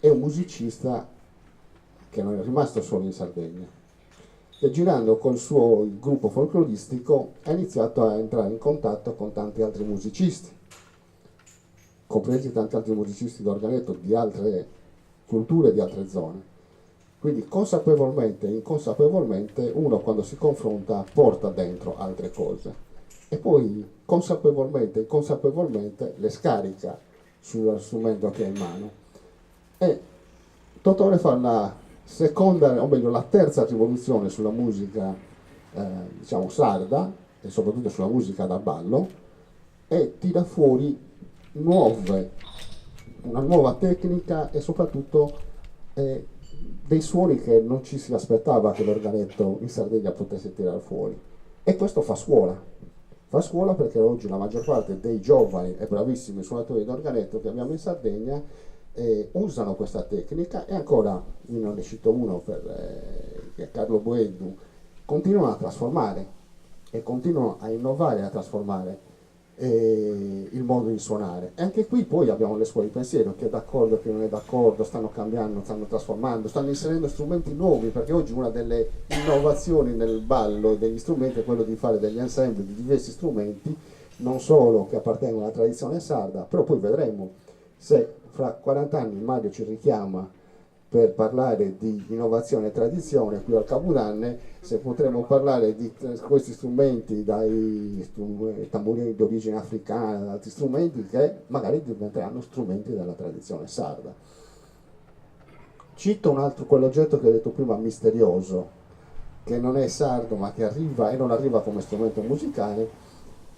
è un musicista che non è rimasto solo in Sardegna, e girando col suo gruppo folcloristico ha iniziato a entrare in contatto con tanti altri musicisti, compresi tanti altri musicisti d'organetto di altre culture, di altre zone. Quindi consapevolmente e inconsapevolmente uno, quando si confronta, porta dentro altre cose e poi consapevolmente e inconsapevolmente le scarica sullo strumento che ha in mano. E Totò fa la seconda, o meglio la terza rivoluzione sulla musica diciamo sarda, e soprattutto sulla musica da ballo, e tira fuori una nuova tecnica e soprattutto dei suoni che non ci si aspettava che l'organetto in Sardegna potesse tirare fuori. E questo fa scuola perché oggi la maggior parte dei giovani e bravissimi suonatori d'organetto che abbiamo in Sardegna usano questa tecnica, e ancora, io non ne cito uno, che è Carlo Boeddu, continuano a trasformare e continuano a innovare e a trasformare il modo di suonare. E anche qui poi abbiamo le scuole di pensiero, chi è d'accordo, chi non è d'accordo, stanno cambiando, stanno trasformando, stanno inserendo strumenti nuovi, perché oggi una delle innovazioni nel ballo degli strumenti è quello di fare degli ensemble di diversi strumenti, non solo che appartengono alla tradizione sarda, però poi vedremo se fra 40 anni Mario ci richiama per parlare di innovazione e tradizione qui al Capodanno, se potremo parlare di questi strumenti, dai tamburini di origine africana, da altri strumenti che magari diventeranno strumenti della tradizione sarda. Cito un altro, quell'oggetto che ho detto prima, misterioso, che non è sardo ma che arriva e non arriva come strumento musicale,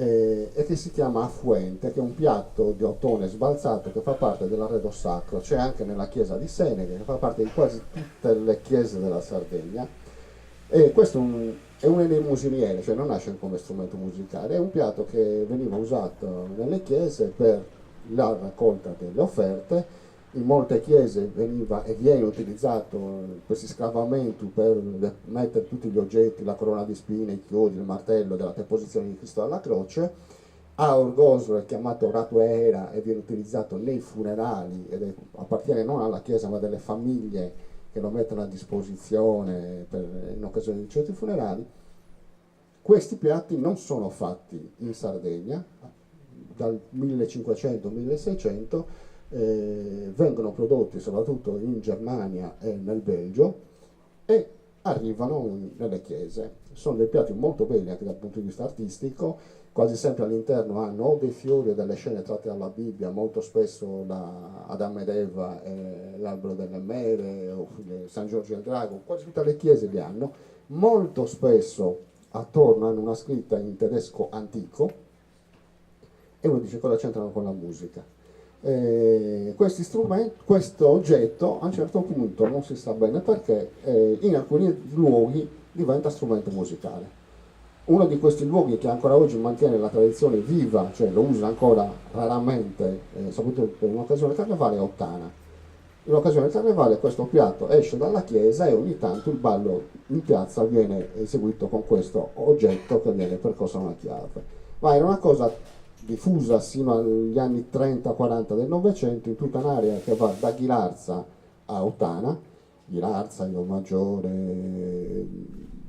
e che si chiama affuente, che è un piatto di ottone sbalzato che fa parte dell'arredo sacro, c'è anche nella chiesa di Seneghe, che fa parte di quasi tutte le chiese della Sardegna, e questo è un elemosiniere, cioè non nasce come strumento musicale, è un piatto che veniva usato nelle chiese per la raccolta delle offerte. In molte chiese veniva e viene utilizzato questi scavamenti per mettere tutti gli oggetti, la corona di spine, i chiodi, il martello della deposizione di Cristo alla croce. A Orgosolo è chiamato ratuera e viene utilizzato nei funerali, appartiene non alla chiesa ma delle famiglie che lo mettono a disposizione in occasione di certi funerali. Questi piatti non sono fatti in Sardegna, dal 1500-1600, vengono prodotti soprattutto in Germania e nel Belgio e arrivano nelle chiese. Sono dei piatti molto belli anche dal punto di vista artistico, quasi sempre all'interno hanno o dei fiori o delle scene tratte dalla Bibbia, molto spesso Adamo ed Eva, l'albero delle mere, o San Giorgio il Drago, quasi tutte le chiese li hanno, molto spesso attorno hanno una scritta in tedesco antico, e uno dice cosa c'entrano con la musica. Questi strumenti, questo oggetto a un certo punto non si sa bene perché in alcuni luoghi diventa strumento musicale. Uno di questi luoghi che ancora oggi mantiene la tradizione viva, cioè lo usa ancora raramente, soprattutto in occasione del carnevale, è Ottana. In occasione del carnevale questo piatto esce dalla chiesa e ogni tanto il ballo in piazza viene eseguito con questo oggetto che viene percosso a una chiave. Ma era una cosa diffusa sino agli anni 30-40 del Novecento in tutta un'area che va da Ghilarza a Ottana, Ghilarza, Maggiore,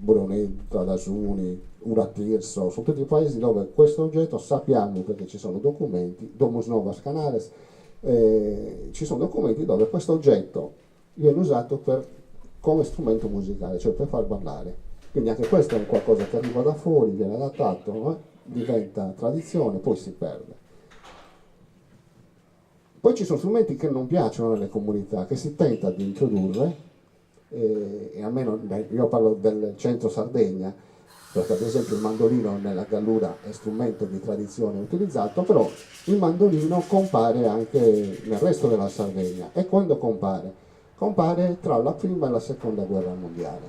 Brunetta, Dasuni, Uratirso, sono tutti paesi dove questo oggetto sappiamo perché ci sono documenti, Domus Novas Canares, ci sono documenti dove questo oggetto viene usato come strumento musicale, cioè per far ballare. Quindi anche questo è un qualcosa che arriva da fuori, viene adattato, diventa tradizione, poi si perde. Poi ci sono strumenti che non piacciono nelle comunità, che si tenta di introdurre, e almeno io parlo del centro Sardegna, perché ad esempio il mandolino nella Gallura è strumento di tradizione utilizzato, però il mandolino compare anche nel resto della Sardegna. E quando compare? Compare tra la prima e la seconda guerra mondiale.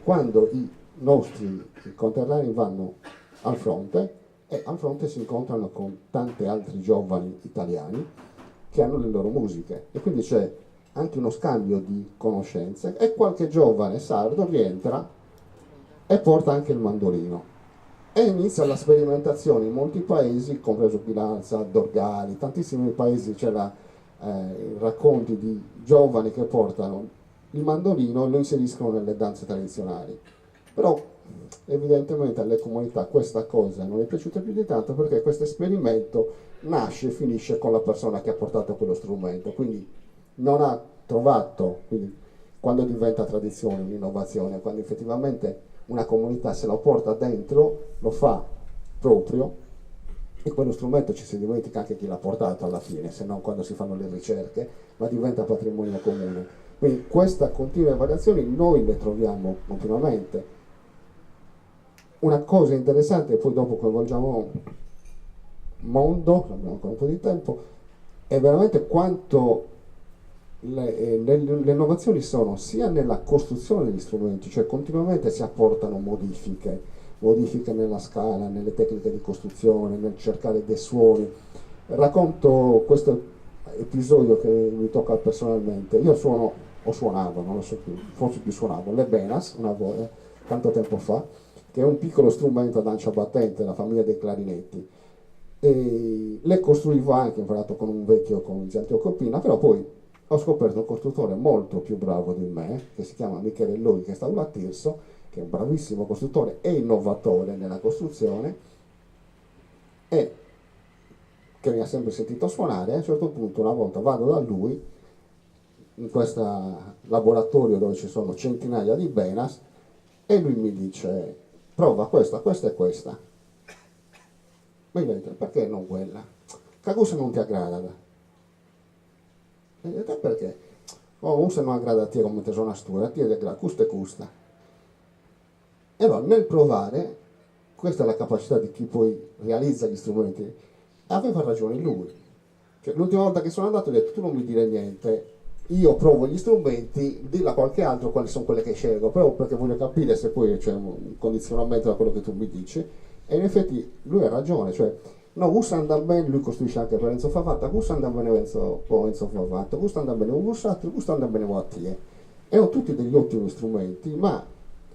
Quando i nostri conterranei vanno al fronte, e al fronte si incontrano con tanti altri giovani italiani che hanno le loro musiche, e quindi c'è anche uno scambio di conoscenze, e qualche giovane sardo rientra e porta anche il mandolino, e inizia la sperimentazione in molti paesi, compreso Ghilarza, Dorgali, tantissimi paesi c'era racconti di giovani che portano il mandolino e lo inseriscono nelle danze tradizionali. Però evidentemente alle comunità questa cosa non è piaciuta più di tanto, perché questo esperimento nasce e finisce con la persona che ha portato quello strumento, quindi non ha trovato, quindi quando diventa tradizione, un'innovazione, quando effettivamente una comunità se lo porta dentro, lo fa proprio, e quello strumento ci si dimentica anche chi l'ha portato alla fine, se non quando si fanno le ricerche, ma diventa patrimonio comune. Quindi queste continue variazioni noi le troviamo continuamente. Una cosa interessante, e poi dopo coinvolgiamo Mondo, abbiamo ancora un po' di tempo, è veramente quanto le innovazioni sono sia nella costruzione degli strumenti, cioè continuamente si apportano modifiche nella scala, nelle tecniche di costruzione, nel cercare dei suoni. Racconto questo episodio che mi tocca personalmente. Io suonavo, non lo so più, forse più suonavo, le Benas, una volta, tanto tempo fa, che è un piccolo strumento ad ancia battente, la famiglia dei clarinetti. E le costruivo anche, imparato con un vecchio con Gianteo Coppina, però poi ho scoperto un costruttore molto più bravo di me, che si chiama Michele Loi, che sta a Tirso, che è un bravissimo costruttore e innovatore nella costruzione, e che mi ha sempre sentito suonare. A un certo punto una volta vado da lui in questo laboratorio dove ci sono centinaia di Benas, e lui mi dice: prova questa, questa e questa. Ma io dico: perché non quella? Cagusa non ti aggrada. E te perché? Un se non aggrada a te come te suona tu, a te aggrada custa e custa. E allora nel provare, questa è la capacità di chi poi realizza gli strumenti, aveva ragione lui. Cioè, l'ultima volta che sono andato ho detto: tu non mi dire niente, io provo gli strumenti, dillo a qualche altro quali sono quelle che scelgo, però perché voglio capire se poi c'è un condizionamento da quello che tu mi dici. E in effetti lui ha ragione, cioè no, gusta andare bene, lui costruisce anche per Enzo Favatta, gusta andare bene Enzo Favatta, gusta andare bene un gustato, gusta andare bene Wattie. Erano tutti degli ottimi strumenti, ma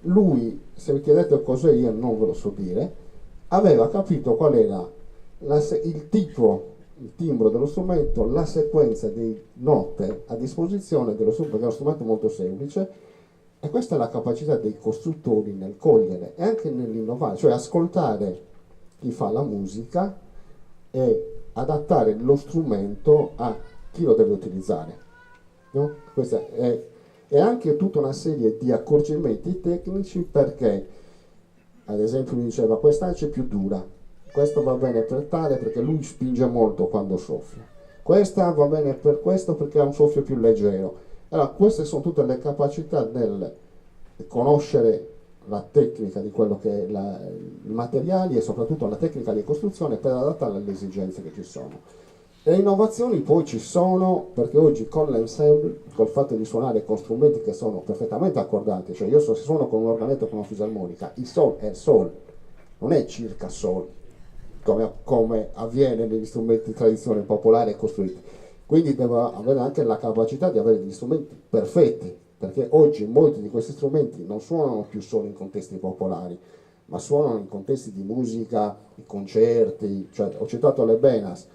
lui, se mi chiedete cos'è, io non ve lo so dire, aveva capito qual era il tipo, il timbro dello strumento, la sequenza di note a disposizione dello strumento, che è uno strumento molto semplice, e questa è la capacità dei costruttori nel cogliere e anche nell'innovare, cioè ascoltare chi fa la musica e adattare lo strumento a chi lo deve utilizzare, no? Questa è anche tutta una serie di accorgimenti tecnici, perché ad esempio mi diceva questa è più dura, questo va bene per tale perché lui spinge molto quando soffia, questa va bene per questo perché ha un soffio più leggero. Allora queste sono tutte le capacità nel conoscere la tecnica di quello che è i materiali e soprattutto la tecnica di costruzione per adattarla alle esigenze che ci sono. Le innovazioni poi ci sono perché oggi con l'ensemble, col fatto di suonare con strumenti che sono perfettamente accordati, cioè io se suono con un organetto con una fisarmonica, il sol è il sol, non è circa sol, come avviene negli strumenti di tradizione popolare costruiti. Quindi devo avere anche la capacità di avere degli strumenti perfetti, perché oggi molti di questi strumenti non suonano più solo in contesti popolari, ma suonano in contesti di musica, di concerti, cioè ho citato le Benas.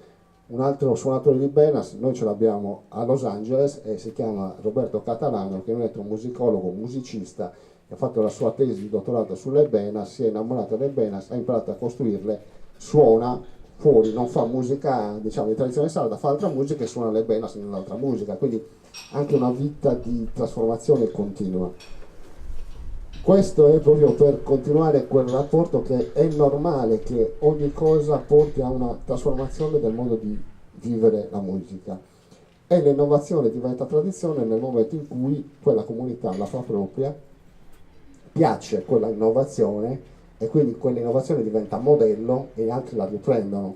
Un altro suonatore di Benas, noi ce l'abbiamo a Los Angeles e si chiama Roberto Catalano, che è un etnomusicologo, musicista, che ha fatto la sua tesi di dottorato sulle Benas, si è innamorato delle Benas, ha imparato a costruirle, suona fuori, non fa musica diciamo di tradizione sarda, fa altra musica e suona le Benas nell'altra musica, quindi anche una vita di trasformazione continua. Questo è proprio per continuare quel rapporto che è normale che ogni cosa porti a una trasformazione del modo di vivere la musica e l'innovazione diventa tradizione nel momento in cui quella comunità la fa propria, piace quella innovazione e quindi quell'innovazione diventa modello e gli altri la riprendono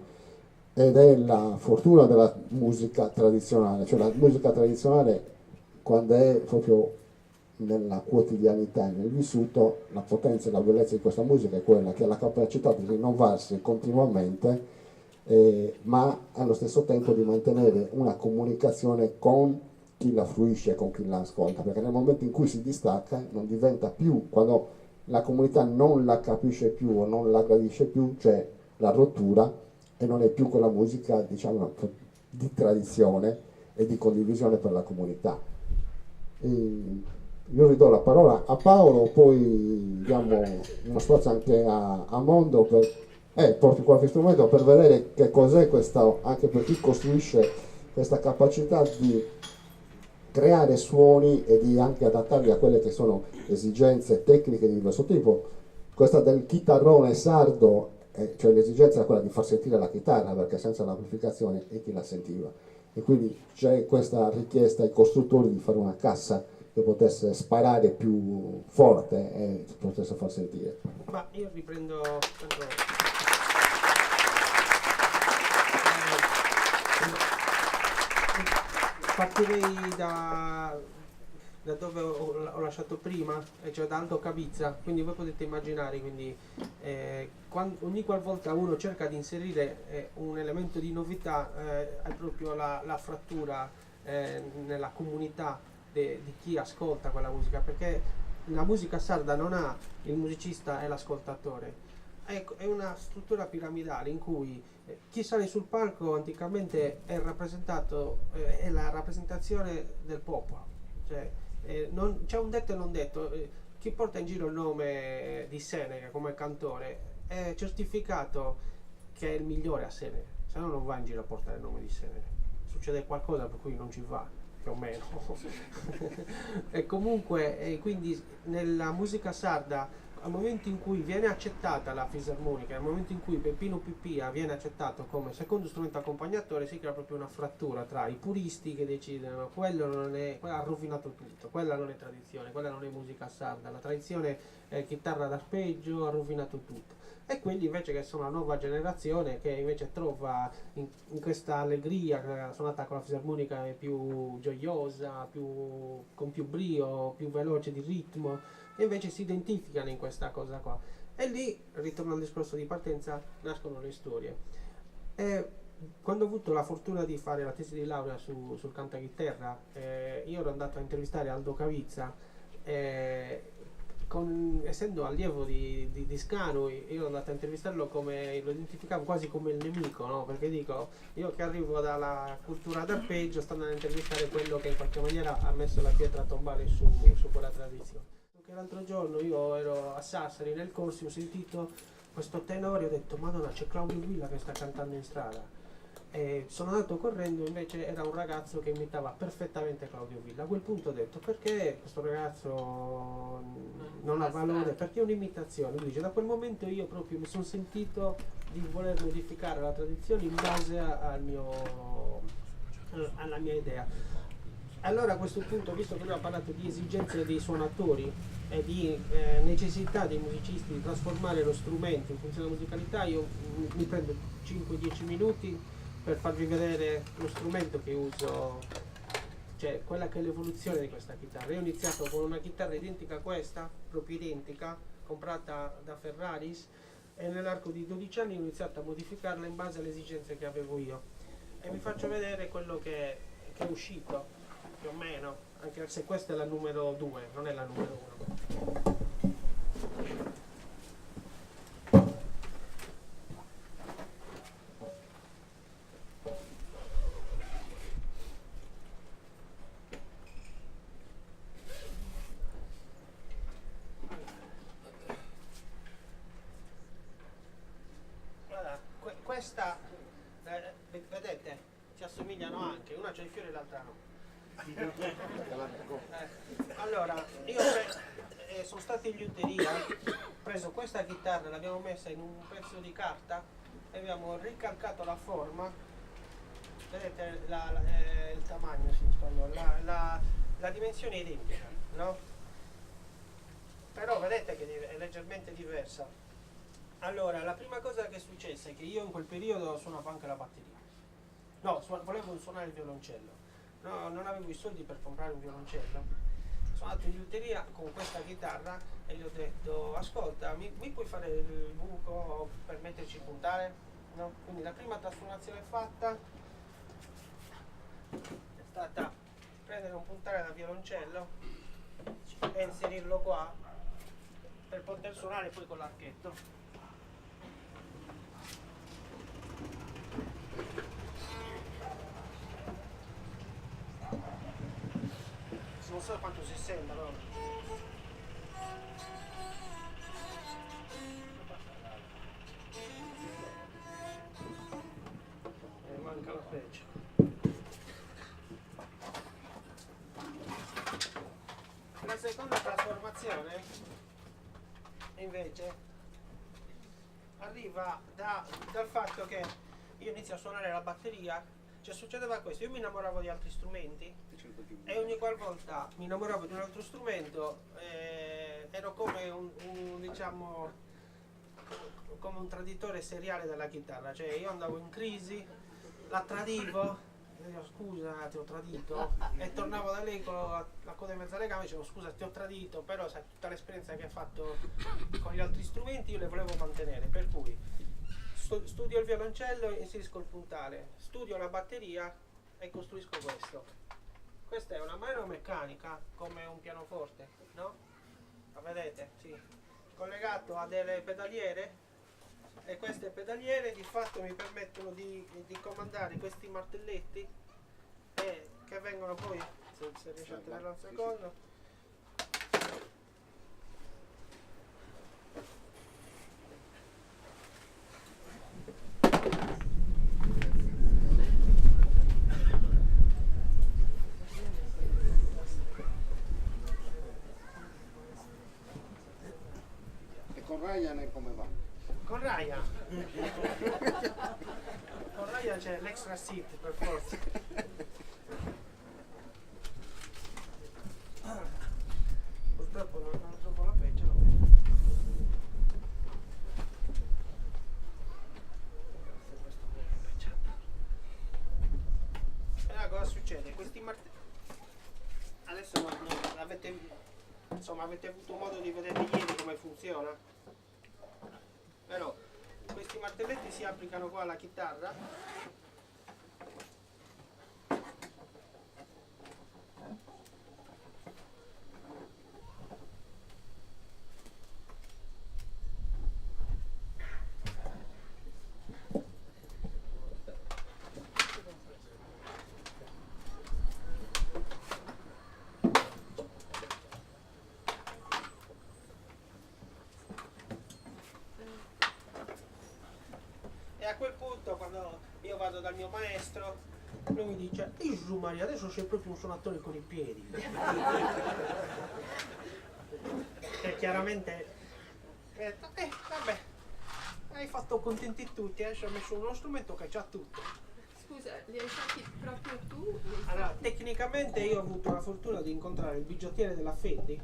ed è la fortuna della musica tradizionale, cioè la musica tradizionale quando è proprio nella quotidianità, nel vissuto, la potenza e la bellezza di questa musica è quella che ha la capacità di rinnovarsi continuamente, ma allo stesso tempo di mantenere una comunicazione con chi la fruisce, con chi la ascolta, perché nel momento in cui si distacca non diventa più, quando la comunità non la capisce più o non la gradisce più, c'è la rottura e non è più quella musica diciamo di tradizione e di condivisione per la comunità. Io ridò la parola a Paolo, poi diamo uno spazio anche a Mondo per porti qualche strumento per vedere che cos'è questa, anche per chi costruisce questa capacità di creare suoni e di anche adattarli a quelle che sono esigenze tecniche di diverso tipo. Questa del chitarrone sardo, cioè l'esigenza era quella di far sentire la chitarra perché senza l'amplificazione e chi la sentiva. E quindi c'è questa richiesta ai costruttori di fare una cassa che potesse sparare più forte e potesse far sentire. Ma io riprendo partirei da dove ho lasciato prima, cioè da Aldo Cavizza, quindi voi potete immaginare, quindi ogni qualvolta uno cerca di inserire un elemento di novità è proprio la frattura nella comunità di chi ascolta quella musica, perché la musica sarda non ha il musicista e l'ascoltatore, è una struttura piramidale in cui chi sale sul palco anticamente è rappresentato, è la rappresentazione del popolo, cioè c'è un detto e non detto, chi porta in giro il nome di Seneca come cantore è certificato che è il migliore a Seneca, se no non va in giro a portare il nome di Seneca, succede qualcosa per cui non ci va, più o meno. E comunque quindi nella musica sarda al momento in cui viene accettata la fisarmonica, al momento in cui Peppino Pipia viene accettato come secondo strumento accompagnatore, si crea proprio una frattura tra i puristi che decidono quello ha rovinato tutto, quella non è tradizione, quella non è musica sarda, la tradizione è chitarra d'arpeggio, ha rovinato tutto, e quelli invece che sono la nuova generazione che invece trova in questa allegria suonata con la fisarmonica è più gioiosa, con più brio, più veloce di ritmo, e invece si identificano in questa cosa qua, e lì, ritorno al discorso di partenza, nascono le storie. E quando ho avuto la fortuna di fare la tesi di laurea sul cantachitarra, io ero andato a intervistare Aldo Cavizza, essendo allievo di Scanu, io ero andato a intervistarlo lo identificavo quasi come il nemico, no? Perché dico, io che arrivo dalla cultura d'arpeggio sto andando a intervistare quello che in qualche maniera ha messo la pietra tombale su quella tradizione. Che l'altro giorno io ero a Sassari nel corso, ho sentito questo tenore, ho detto Madonna, c'è Claudio Villa che sta cantando in strada, Sono andato correndo, invece era un ragazzo che imitava perfettamente Claudio Villa. A quel punto ho detto: perché questo ragazzo non ha valore? Perché è un'imitazione. Lui dice: da quel momento io proprio mi sono sentito di voler modificare la tradizione in base alla mia idea. Allora a questo punto, visto che lui ha parlato di esigenze dei suonatori e di necessità dei musicisti di trasformare lo strumento in funzione della musicalità, io mi prendo 5-10 minuti per farvi vedere lo strumento che uso, cioè quella che è l'evoluzione di questa chitarra. Io ho iniziato con una chitarra identica a questa, proprio identica, comprata da Ferraris, e nell'arco di 12 anni ho iniziato a modificarla in base alle esigenze che avevo io. E vi faccio vedere quello che è uscito, più o meno, anche se questa è la numero 2, non è la numero 1. Questa, vedete, si assomigliano anche, una c'ha i fiori e l'altra no. Allora, io sono stato in liuteria, ho preso questa chitarra, l'abbiamo messa in un pezzo di carta e abbiamo ricalcato la forma, vedete il tamaglio, si spagnolo, la dimensione è identica, no? Però vedete che è leggermente diversa. Allora, la prima cosa che è successa è che io in quel periodo suonavo anche la batteria. No, volevo suonare il violoncello. No, non avevo i soldi per comprare un violoncello. Sono andato in liuteria con questa chitarra e gli ho detto: ascolta, mi puoi fare il buco per metterci il puntale? No? Quindi la prima trasformazione fatta è stata prendere un puntale da violoncello e inserirlo qua per poter suonare poi con l'archetto. Non so quanto si senta, no? Manca la freccia. La seconda trasformazione invece arriva dal fatto che io inizio a suonare la batteria. Cioè succedeva questo: io mi innamoravo di altri strumenti e ogni qualvolta mi innamoravo di un altro strumento ero come diciamo come un traditore seriale della chitarra. Cioè io andavo in crisi, la tradivo, dicevo scusa ti ho tradito, e tornavo da lei con la coda in mezzo alle gambe e dicevo scusa ti ho tradito, però sai, tutta l'esperienza che ha fatto con gli altri strumenti io le volevo mantenere, per cui studio il violoncello e inserisco il puntale, studio la batteria e costruisco questo. Questa è una mano meccanica come un pianoforte, no? La vedete? Sì. Collegato a delle pedaliere, e queste pedaliere di fatto mi permettono di comandare questi martelletti che vengono poi, se riesce a tenerlo un secondo, Ryan come va? con Ryan c'è l'extra seat per forza. Purtroppo non trovo la freccia, e allora cosa succede? Questi martelli adesso avete avuto modo di vedere ieri come funziona. Però questi martelletti si applicano qua alla chitarra e a quel punto quando io vado vado dal mio maestro, lui mi dice: Gesù Maria, adesso sei proprio un suonatore con i piedi. E chiaramente mi ha detto: vabbè, hai fatto contenti tutti, ci ho messo uno strumento che c'ha tutto. Scusa, li hai fatti proprio tu? Allora, tecnicamente io ho avuto la fortuna di incontrare il bigiottiere della Fendi,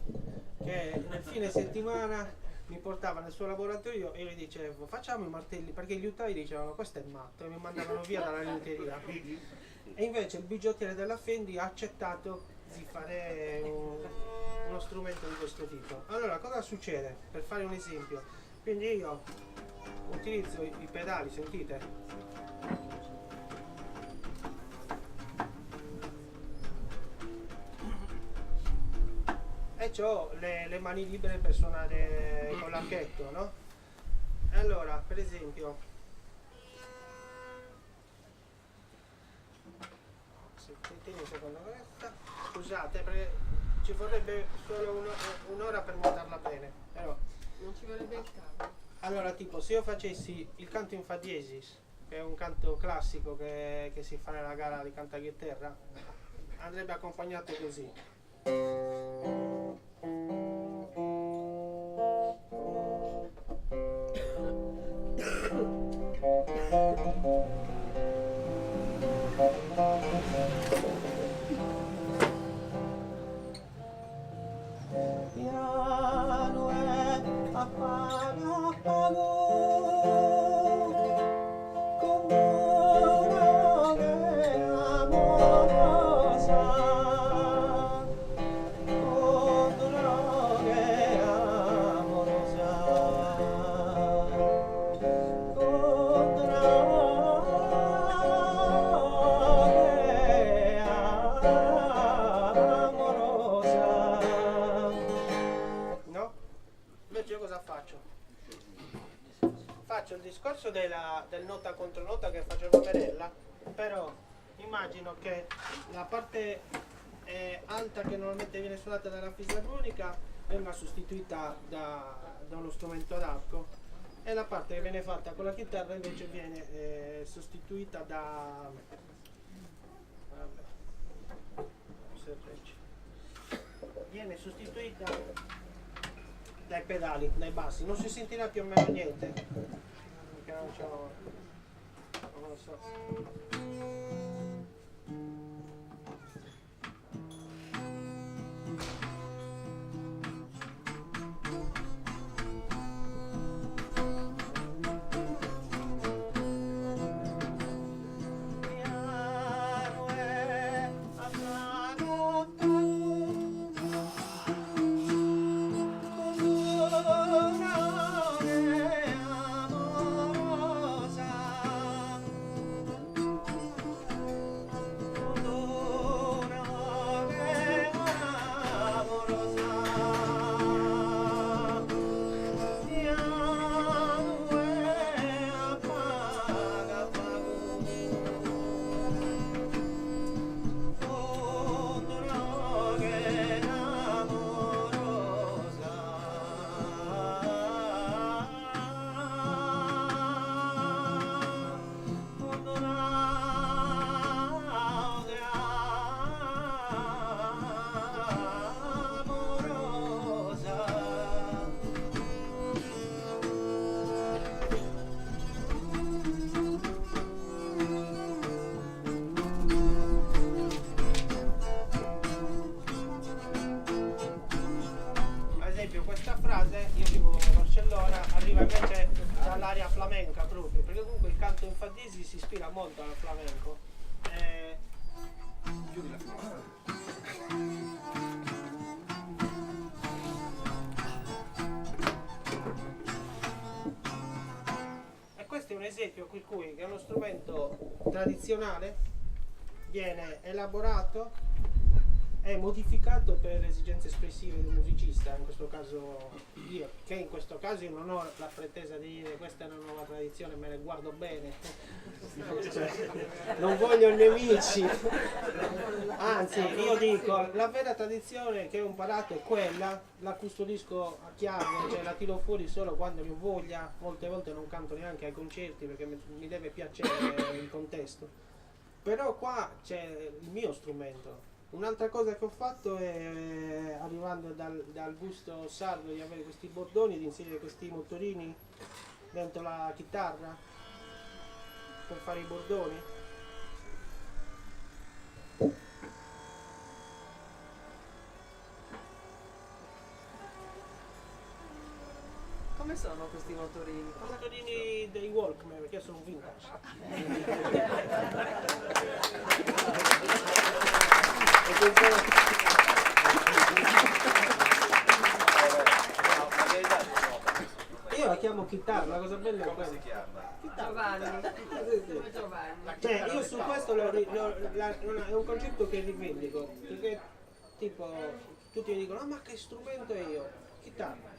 che nel fine settimana mi portava nel suo laboratorio e io gli dicevo: facciamo i martelli, perché gli utai dicevano questo è matto e mi mandavano via dalla liuteria. E invece il bigiottiere della Fendi ha accettato di fare uno strumento di questo tipo. Allora, cosa succede? Per fare un esempio, quindi io utilizzo i pedali, sentite? E ho le mani libere per suonare con l'archetto, no? Allora, per esempio, sentite un secondo questa, scusate perché ci vorrebbe solo un'ora per montarla bene, però. Non ci vorrebbe il cavo. Allora, tipo, se io facessi il canto in fa diesis, che è un canto classico che si fa nella gara di cantachitarra, andrebbe accompagnato così. Piano è appago, appago, come che amorosa, faccio il discorso del nota contro nota che faceva Merella, però immagino che la parte alta che normalmente viene suonata dalla fisarmonica venga sostituita da uno strumento ad arco e la parte che viene fatta con la chitarra invece viene sostituita da viene sostituita dai pedali, dai bassi. Non si sentirà più o meno niente perché non lo so. Questa frase, io vivo a Barcellona, arriva invece dall'area flamenca proprio, perché comunque il canto in fa diesis si ispira molto al flamenco. Chiudi la finestra. E questo è un esempio per cui è uno strumento tradizionale, viene elaborato è modificato per esigenze espressive del musicista, in questo caso io, che in questo caso io non ho la pretesa di dire questa è una nuova tradizione, me ne guardo bene, cioè, non voglio nemici, anzi io dico la vera tradizione che ho imparato è quella, la custodisco a chiave, cioè la tiro fuori solo quando ne ho voglia, molte volte non canto neanche ai concerti perché mi deve piacere il contesto, però qua c'è il mio strumento. Un'altra cosa che ho fatto è, arrivando dal gusto sardo di avere questi bordoni, di inserire questi motorini dentro la chitarra per fare i bordoni. Come sono questi motorini? I motorini dei Walkman, perché io sono un vintage. Io la chiamo chitarra, la cosa bella è quella. Giovanni. Come Giovanni. Cioè, io su questo è un concetto che rivendico, perché tipo tutti mi dicono, ah, ma che strumento è io? Chitarra.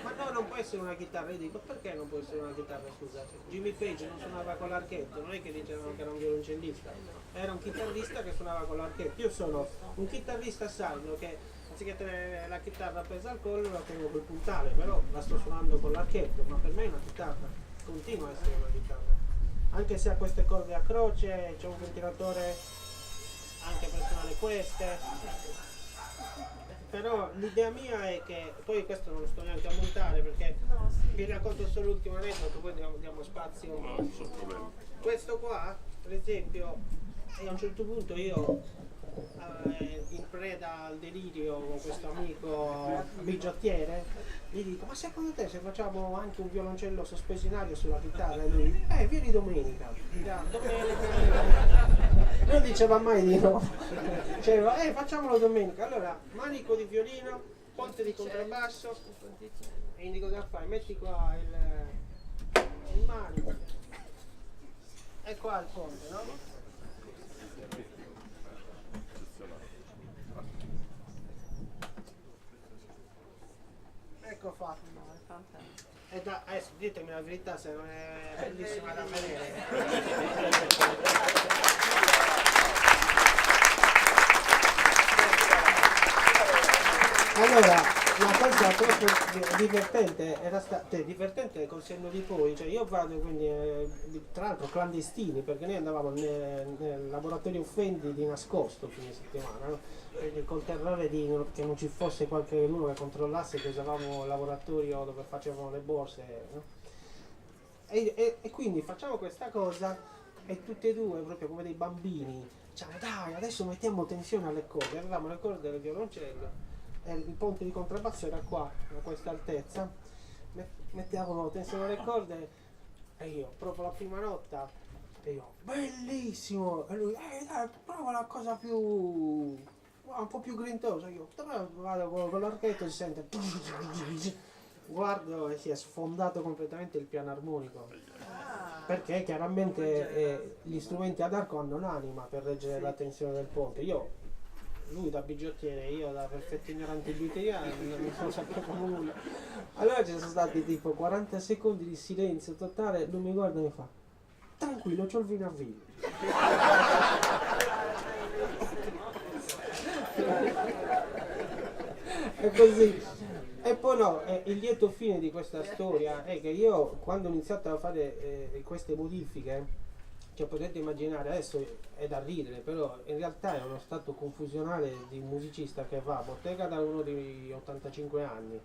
Ma no, non può essere una chitarra. Io dico, perché non può essere una chitarra, scusate? Jimmy Page non suonava con l'archetto, non è che dicevano che era un violoncellista, era un chitarrista che suonava con l'archetto. Io sono un chitarrista sardo che anziché tenere la chitarra appesa al collo la tengo col puntale, però la sto suonando con l'archetto, ma per me è una chitarra, continua a essere una chitarra. Anche se ha queste corde a croce, c'è un ventilatore anche per suonare queste. Però l'idea mia è che, poi questo non lo sto neanche a montare perché vi racconto solo l'ultimo aneddoto, poi diamo spazio. Questo qua, per esempio, e a un certo punto io in preda al delirio con questo amico bigiottiere gli dico, ma secondo te se facciamo anche un violoncello sospeso in aria sulla chitarra? E lui, vieni domenica. Non diceva mai di no, diceva facciamolo domenica. Allora manico di violino, ponte di contrabbasso, e indico da fare, metti qua il manico e qua il ponte, no? Ecco fatto. No, è fantastico. E adesso ditemi la verità se non è bellissima da vedere. Allora, la cosa proprio divertente era divertente col senno di poi, cioè io vado quindi tra l'altro clandestini, perché noi andavamo nel laboratorio Fendi di nascosto fine settimana, no? Col terrore che non ci fosse qualcuno che controllasse che usavamo il laboratorio dove facevano le borse, no? E quindi facciamo questa cosa e tutti e due proprio come dei bambini diciamo dai adesso mettiamo tensione alle corde, avevamo le corde del violoncello e il ponte di contrabbasso era qua a questa altezza, mettiamo tensione alle corde e io proprio la prima nota e io bellissimo e lui dai prova la cosa più un po' più grintosa, io vado con l'archetto e si sente guardo e si è sfondato completamente il piano armonico perché chiaramente gli strumenti ad arco hanno un'anima per reggere la tensione del ponte. Lui da bigiottiere, io da perfetto ignorante di batteria non sapevo nulla. Allora ci sono stati tipo 40 secondi di silenzio totale, lui mi guarda e mi fa tranquillo, c'ho il vino a vino. E così. E poi no, il lieto fine di questa storia è che io quando ho iniziato a fare queste modifiche, cioè potete immaginare, adesso è da ridere, però in realtà è uno stato confusionale di un musicista che va a bottega da uno di 85 anni,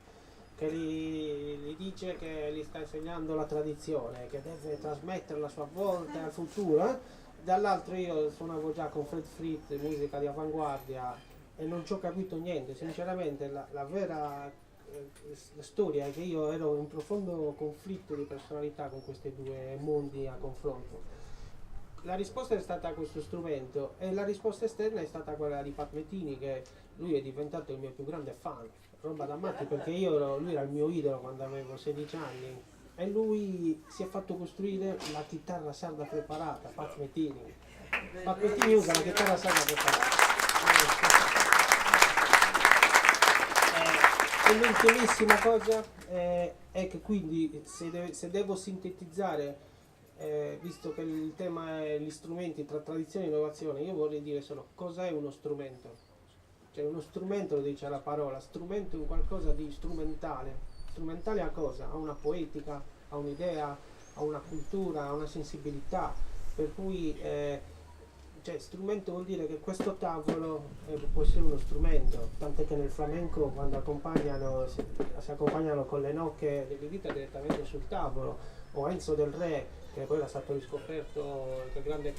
che gli dice che gli sta insegnando la tradizione, che deve trasmetterla a sua volta al futuro, dall'altro io suonavo già con Fred Fritz, musica di avanguardia, e non ci ho capito niente, sinceramente la vera la storia è che io ero in profondo conflitto di personalità con questi due mondi a confronto. La risposta è stata questo strumento e la risposta esterna è stata quella di Pat Metini, che lui è diventato il mio più grande fan, roba da matti, perché lui era il mio idolo quando avevo 16 anni e lui si è fatto costruire la chitarra sarda preparata, Pat Metini. Pat Metini usa la chitarra sarda preparata. E l'ultimissima cosa è che quindi se devo sintetizzare, visto che il tema è gli strumenti tra tradizione e innovazione, io vorrei dire solo cos'è uno strumento. Cioè uno strumento, lo dice la parola, strumento è un qualcosa di strumentale. Strumentale a cosa? A una poetica, a un'idea, a una cultura, a una sensibilità. Per cui cioè, strumento vuol dire che questo tavolo può essere uno strumento, tant'è che nel flamenco quando si accompagnano con le nocche delle dita direttamente sul tavolo, o Enzo Del Re, che poi era stato riscoperto, il grande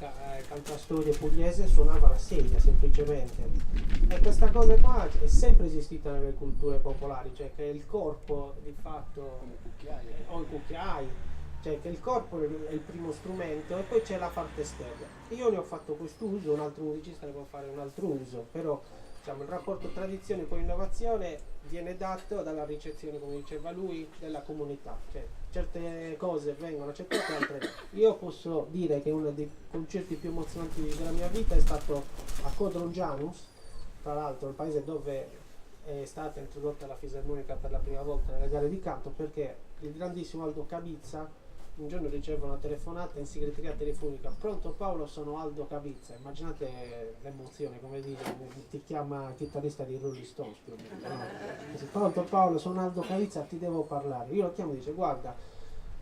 cantastorie pugliese, suonava la sedia semplicemente. E questa cosa qua è sempre esistita nelle culture popolari, cioè che il corpo di fatto, o i cucchiai, cioè che il corpo è il primo strumento e poi c'è la parte esterna. Io ne ho fatto questo uso, un altro musicista ne può fare un altro uso, però diciamo, il rapporto tradizione con innovazione viene dato dalla ricezione, come diceva lui, della comunità. Cioè, certe cose vengono accettate, altre no. Io posso dire che uno dei concerti più emozionanti della mia vita è stato a Codrongianus, tra l'altro il paese dove è stata introdotta la fisarmonica per la prima volta nelle gare di canto, perché il grandissimo Aldo Cavizza un giorno riceve una telefonata in segreteria telefonica: pronto Paolo, sono Aldo Cavizza. Immaginate l'emozione, come dire, ti chiama il chitarrista di Rolling Stones più o meno, no? Dice, pronto Paolo, sono Aldo Cavizza, ti devo parlare. Io lo chiamo e dice: guarda,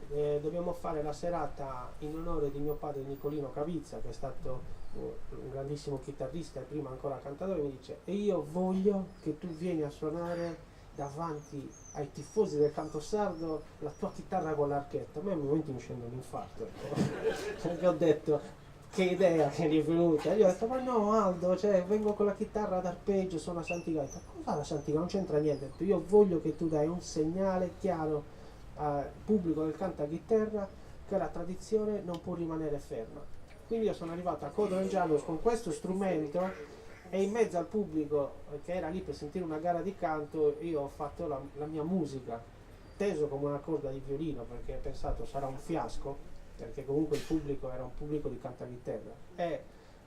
dobbiamo fare la serata in onore di mio padre Nicolino Cavizza, che è stato un grandissimo chitarrista e prima ancora cantatore. Mi dice: e io voglio che tu vieni a suonare davanti ai tifosi del canto sardo la tua chitarra con l'archetto. A me al momento mi scende un infarto, perché ho detto: che idea che gli è venuta. E gli ho detto: ma no Aldo, cioè, vengo con la chitarra ad arpeggio, sono a Santiga. Come fa la Santiga? Non c'entra niente. Io voglio che tu dai un segnale chiaro al pubblico del cantachitarra che la tradizione non può rimanere ferma. Quindi io sono arrivato a Codrongianus con questo strumento e in mezzo al pubblico che era lì per sentire una gara di canto io ho fatto la mia musica, teso come una corda di violino, perché ho pensato sarà un fiasco, perché comunque il pubblico era un pubblico di cantachitarra, e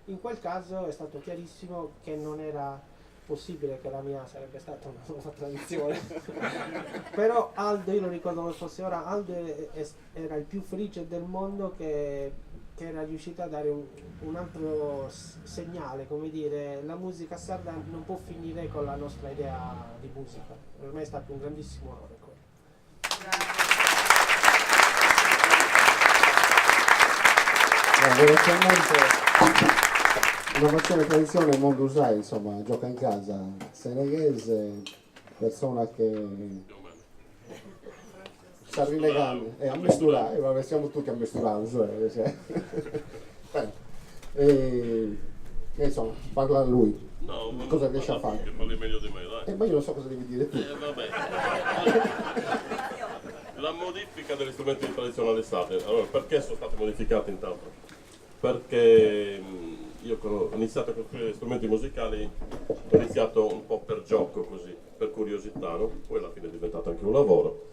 in quel caso è stato chiarissimo che non era possibile che la mia sarebbe stata una nuova tradizione. Però Aldo, io lo ricordo come fosse ora, Aldo era il più felice del mondo che era riuscito a dare un altro segnale, come dire, la musica sarda non può finire con la nostra idea di musica. Per me è stato un grandissimo onore quello. Velocemente, innovazione e tradizione, mondo usai, insomma, gioca in casa, seneghese, persona che sta rinnegando, a misturare, vabbè, siamo tutti a misturare, cioè. E insomma, parla lui. No, Cosa riesce a fare? Che parli meglio di me, dai. Ma io non so cosa devi dire tu. Vabbè. La modifica degli strumenti tradizionali sardi. Allora, perché sono stati modificati intanto? Perché io ho iniziato a costruire strumenti musicali, ho iniziato un po' per gioco, così, per curiosità, no? Poi alla fine è diventato anche un lavoro.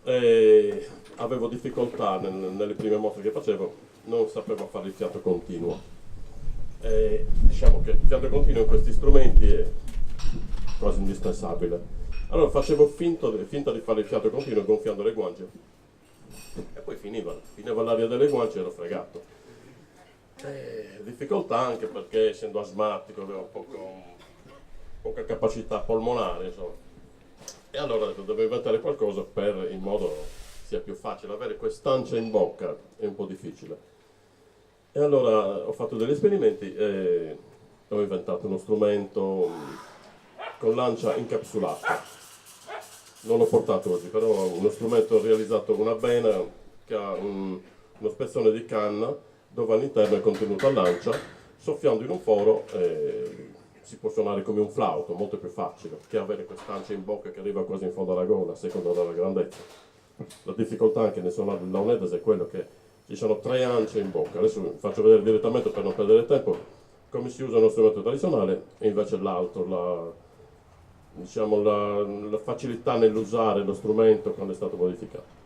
E avevo difficoltà nelle prime mosse che facevo, non sapevo fare il fiato continuo. Diciamo che il fiato continuo in questi strumenti è quasi indispensabile. Allora facevo finta di fare il fiato continuo gonfiando le guance e poi finiva l'aria delle guance e ero fregato. Difficoltà anche perché essendo asmatico avevo poca capacità polmonare, insomma. E allora ho detto, devo inventare qualcosa in modo sia più facile. Avere quest'ancia in bocca è un po' difficile. E allora ho fatto degli esperimenti e ho inventato uno strumento con l'ancia incapsulata. Non l'ho portato oggi, però uno strumento realizzato con una bena che ha uno spezzone di canna dove all'interno è contenuta l'ancia, soffiando in un foro si può suonare come un flauto, molto più facile che avere quest'ancia in bocca che arriva quasi in fondo alla gola, a seconda della grandezza. La difficoltà anche nel suonare il launedes è quello che ci sono 3 ance in bocca. Adesso vi faccio vedere direttamente per non perdere tempo come si usa uno strumento tradizionale e invece l'altro, la facilità nell'usare lo strumento quando è stato modificato.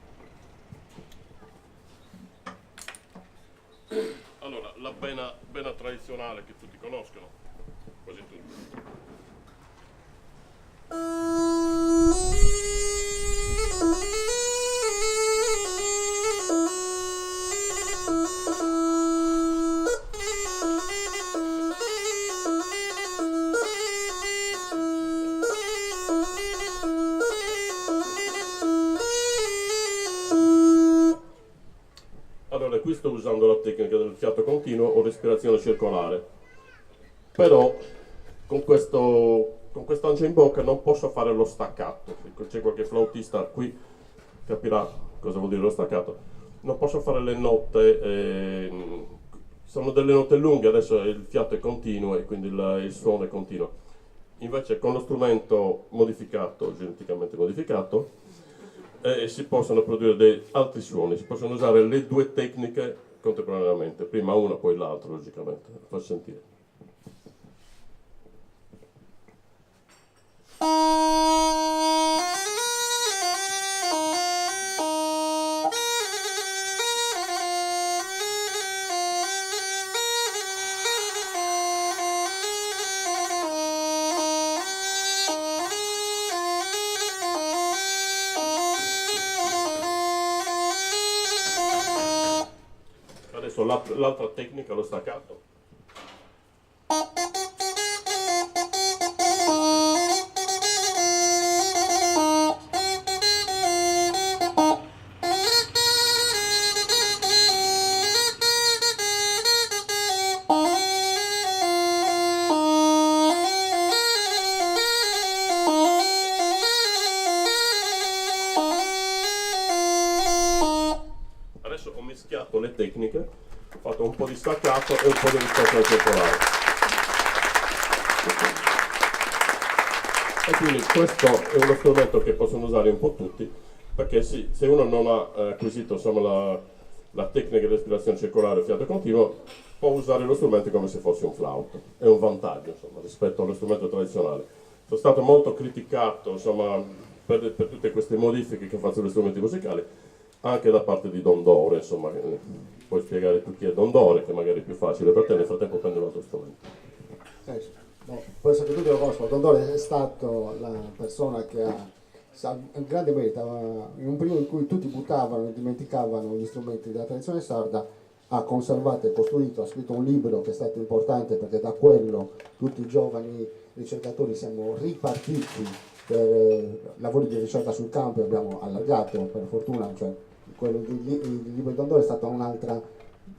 Allora, la bena tradizionale che tutti conoscono, quasi tutti. questo usando la tecnica del fiato continuo o respirazione circolare. Però con quest'ancia in bocca non posso fare lo staccato. C'è qualche flautista qui capirà cosa vuol dire lo staccato. Non posso fare le note, sono delle note lunghe, adesso il fiato è continuo e quindi il suono è continuo. Invece con lo strumento modificato, geneticamente modificato, si possono produrre dei altri suoni, si possono usare le due tecniche contemporaneamente, prima una poi l'altra logicamente. Faccio sentire. Adesso l'altra tecnica, lo staccato. Adesso ho mischiato le tecniche, ho fatto un po' di staccato e un po' di riscossione circolare. E quindi questo è uno strumento che possono usare un po' tutti, perché se uno non ha acquisito insomma, la tecnica di respirazione circolare e fiato continuo, può usare lo strumento come se fosse un flauto. È un vantaggio insomma, rispetto allo strumento tradizionale. Sono stato molto criticato insomma, per tutte queste modifiche che faccio agli strumenti musicali, anche da parte di Dondore, insomma, puoi spiegare tu chi è Dondore, che magari è più facile per te, nel frattempo prendo un altro strumento. Penso che tutti lo conoscono. Dondore è stato la persona che ha un grande merito, in un periodo in cui tutti buttavano e dimenticavano gli strumenti della tradizione sarda, ha conservato e costruito, ha scritto un libro che è stato importante, perché da quello tutti i giovani ricercatori siamo ripartiti per lavori di ricerca sul campo e abbiamo allargato, per fortuna, cioè il libro di Dondore è stata un'altra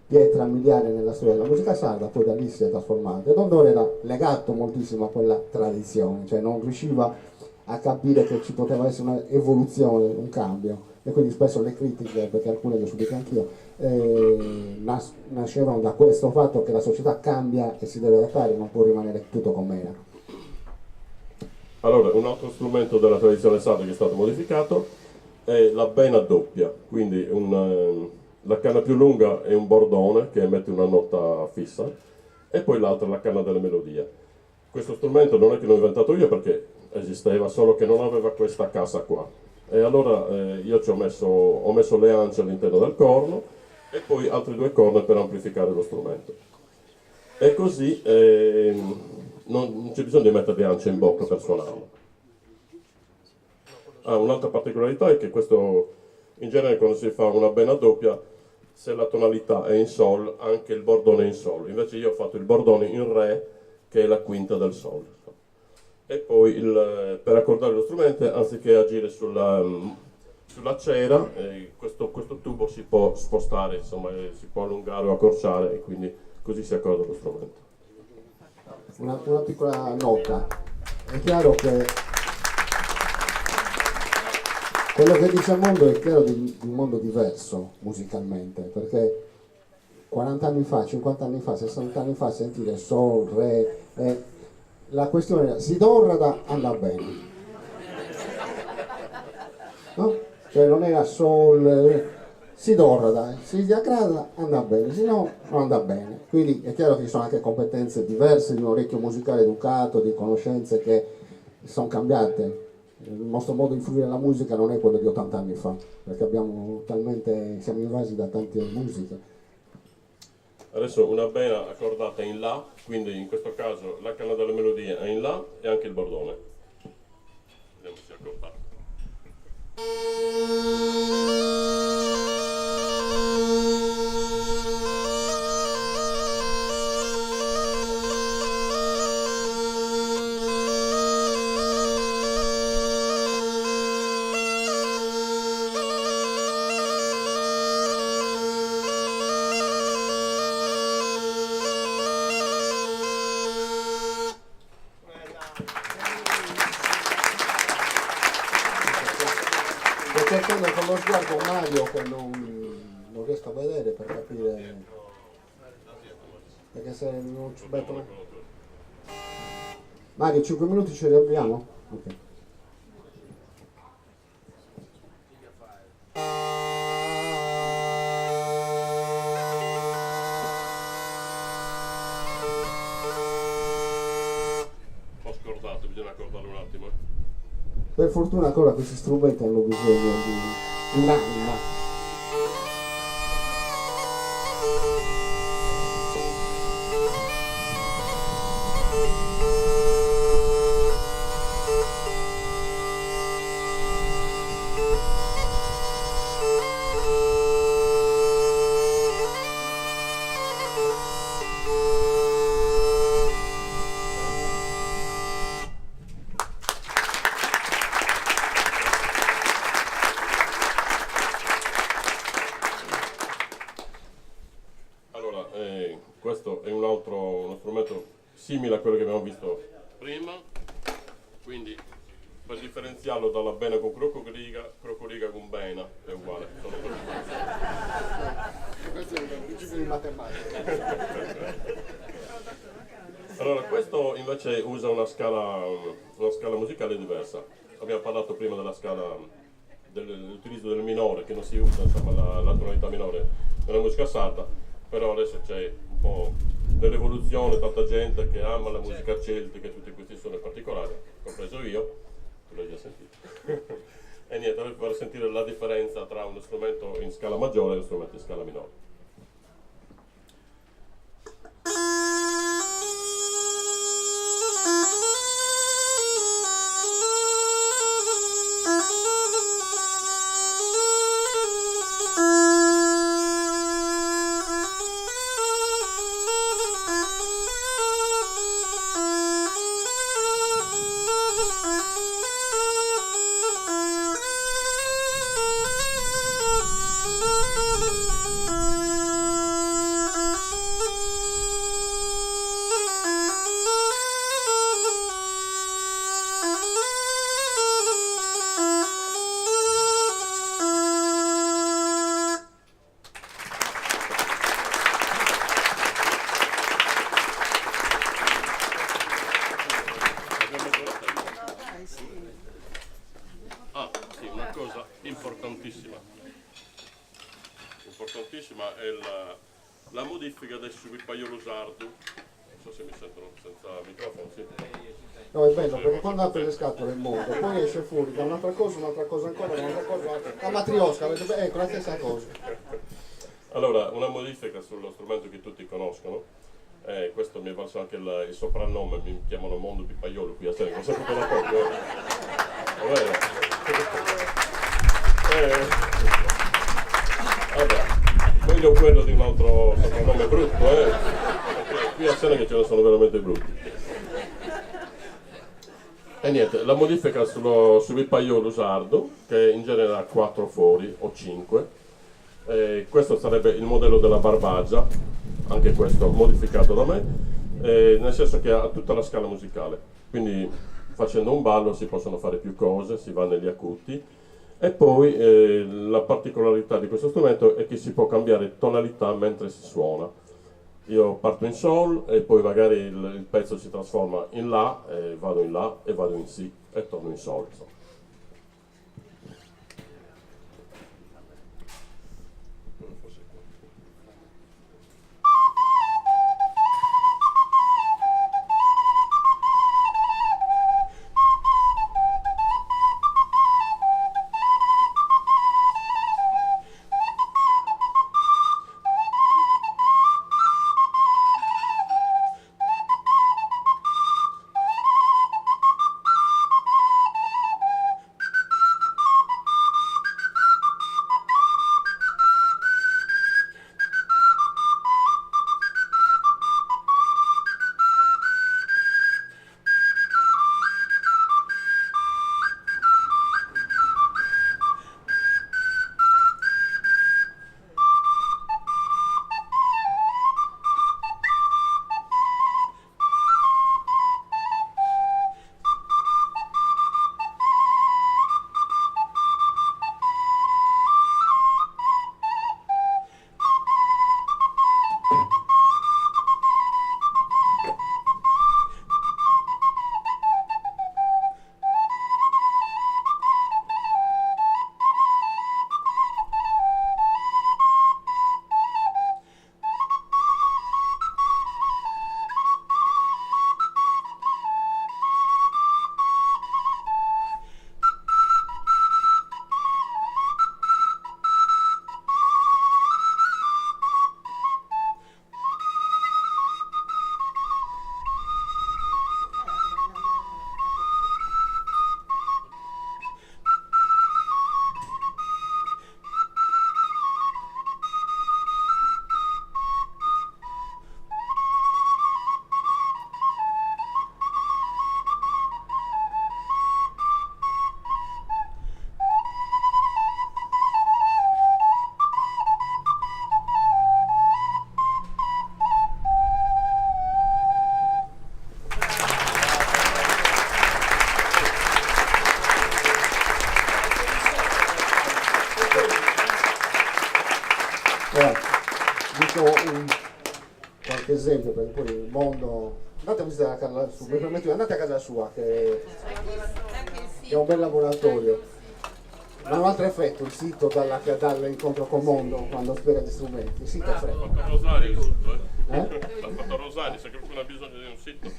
pietra miliare nella storia della musica sarda, poi da lì si è trasformato. E Dondore era legato moltissimo a quella tradizione, cioè non riusciva a capire che ci poteva essere un'evoluzione, un cambio, e quindi spesso le critiche, perché alcune le ho subite anch'io, nascevano da questo fatto che la società cambia e si deve adattare, non può rimanere tutto come era. Allora, un altro strumento della tradizione sarda che è stato modificato è la bena doppia, quindi la canna più lunga è un bordone che emette una nota fissa e poi l'altra la canna delle melodie. Questo strumento non è che l'ho inventato io perché esisteva, solo che non aveva questa cassa qua. E allora io ho messo le ance all'interno del corno e poi altre due corna per amplificare lo strumento. E così non c'è bisogno di mettere le ance in bocca per suonarlo. Un'altra particolarità è che questo, in genere quando si fa una bena doppia, se la tonalità è in sol, anche il bordone è in sol. Invece io ho fatto il bordone in re, che è la quinta del sol. E poi per accordare lo strumento, anziché agire sulla cera, questo tubo si può spostare, insomma, si può allungare o accorciare e quindi così si accorda lo strumento. Una piccola nota, è chiaro che quello che dice Mondo è chiaro di un mondo diverso musicalmente, perché 40 anni fa, 50 anni fa, 60 anni fa sentire sol, re, la questione era si dorrada andava bene, no? Cioè non era sol, si dorrada, si gli aggrada andava bene, se no non andava bene. Quindi è chiaro che ci sono anche competenze diverse, di un orecchio musicale educato, di conoscenze che sono cambiate. Il nostro modo di fruire la musica non è quello di 80 anni fa, perché siamo invasi da tante musiche. Adesso una bena accordata in La, quindi in questo caso la canna delle melodie è in La e anche il bordone. Vediamo se si accorda. sto cercando con lo sguardo Mario che non riesco a vedere per capire, perché se non ci mettono... Mario, 5 minuti ce li abbiamo? Ok. Ho scordato, bisogna accordarlo un attimo. Per fortuna ancora questi strumenti hanno bisogno di un'anima. Allora, questo è uno strumento simile a quello che abbiamo visto prima, quindi per differenziarlo dalla bena con crocoriga con bena è uguale. Sono Questo è un principio di matematica. Allora, questo invece usa una scala musicale diversa. Abbiamo parlato prima della scala dell'utilizzo del minore, che non si usa, insomma, la tonalità minore nella musica sarda, però adesso c'è un po' nell'evoluzione tanta gente che ama la musica celtica e tutti questi suoni particolari, compreso io, tu l'hai già sentito. E niente, per far sentire la differenza tra uno strumento in scala maggiore e uno strumento in scala minore. Ah, sì, una cosa importantissima è la modifica del subipaiolo sardo. Non so se mi sentono senza microfono, sì. No, è bello perché quando apre le scatole il mondo, poi esce fuori da un'altra cosa ancora, un'altra cosa, la matriosca, ecco la stessa cosa. Allora, una modifica sullo strumento che tutti conoscono, questo mi è valso anche il soprannome, mi chiamano Mondo Pipaiolo qui a Seneca, ho saputo da poco. Vabbè, meglio quello di un altro soprannome brutto, perché qui a Seneca ce ne sono veramente brutti. E niente, la modifica sul pipaiolo sardo, che in genere ha 4 fori o 5. Questo sarebbe il modello della Barbagia, anche questo modificato da me, nel senso che ha tutta la scala musicale, quindi facendo un ballo si possono fare più cose, si va negli acuti, e poi la particolarità di questo strumento è che si può cambiare tonalità mentre si suona. Io parto in Sol e poi magari il pezzo si trasforma in La, vado in La e vado in Si e torno in Sol. Insomma. esempio, perché poi il mondo, andate a visitare Carla su, mi permetto, andate a casa sua che è un bel laboratorio. Ma ha un altro effetto il sito dall'incontro con mondo quando spiega gli strumenti, il sito è L'ha freddo. fatto Rosario il sito, Eh? L'ha fatto Rosario, se qualcuno ha bisogno di un sito.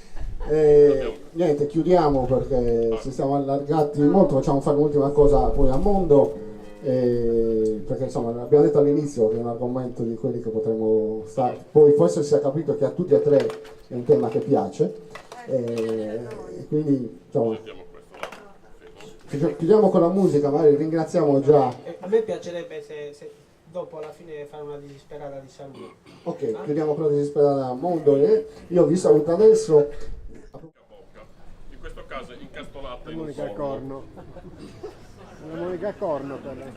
Niente, chiudiamo perché ci siamo allargati molto, facciamo fare un'ultima cosa poi a mondo, perché insomma abbiamo detto all'inizio che è un argomento di quelli che potremmo stare, poi forse si è capito che a tutti e tre è un tema che piace, e quindi insomma Sentiamo questo là. chiudiamo con la musica, magari ringraziamo già. A me piacerebbe se dopo alla fine fare una disperata di saluto. Ok, chiudiamo con la disperata a mondo e io vi saluto adesso. Bocca. In questo caso è incastolata in un Monica forno. Corno. Una Monica Corno per lei.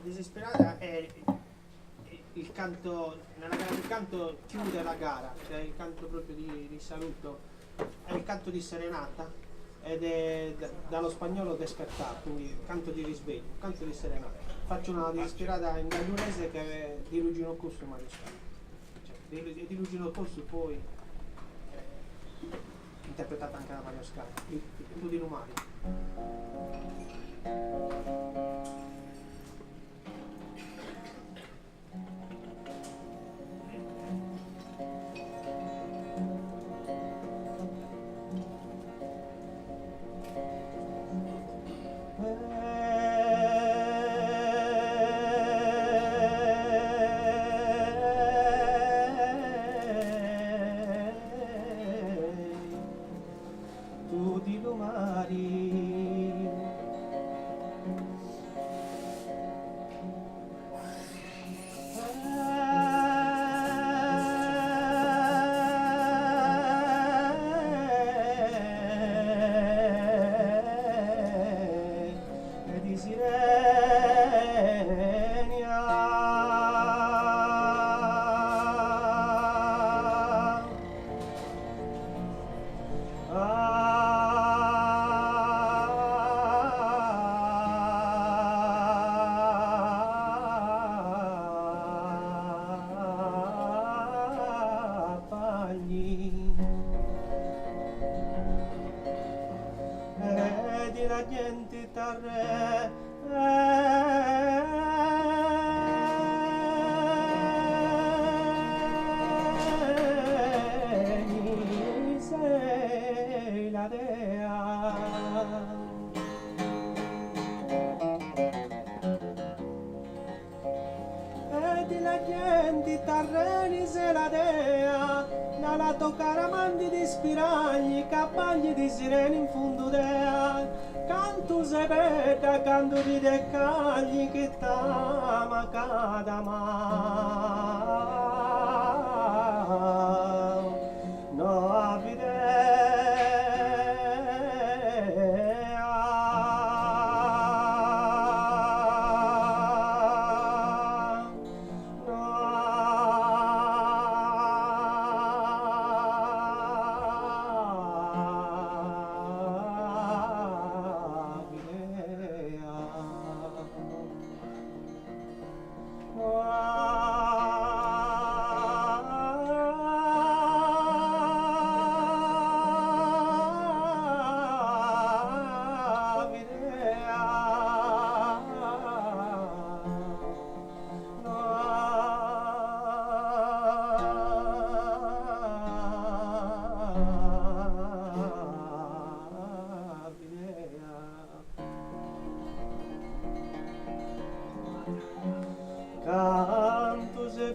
Disperata è il canto, il canto chiude la gara, cioè il canto proprio di saluto, è il canto di serenata ed è dallo spagnolo despertar, quindi canto di risveglio, canto di serenata. Faccio una disperata in gagliunese che è di Rugino Corso Mariscale, cioè di Rugino Corso poi interpretata anche da Mario Scala, il di Numari. Tu di lumari, e di sirenia. Di la gente terre sei la dea. Di la gente terreni se la dea, dalla toccare mandi di spiragli, cappagli di sirene in fondo dea, canto se pecca, canto di deccagli che t'ama cada ma. No avidea. cantos e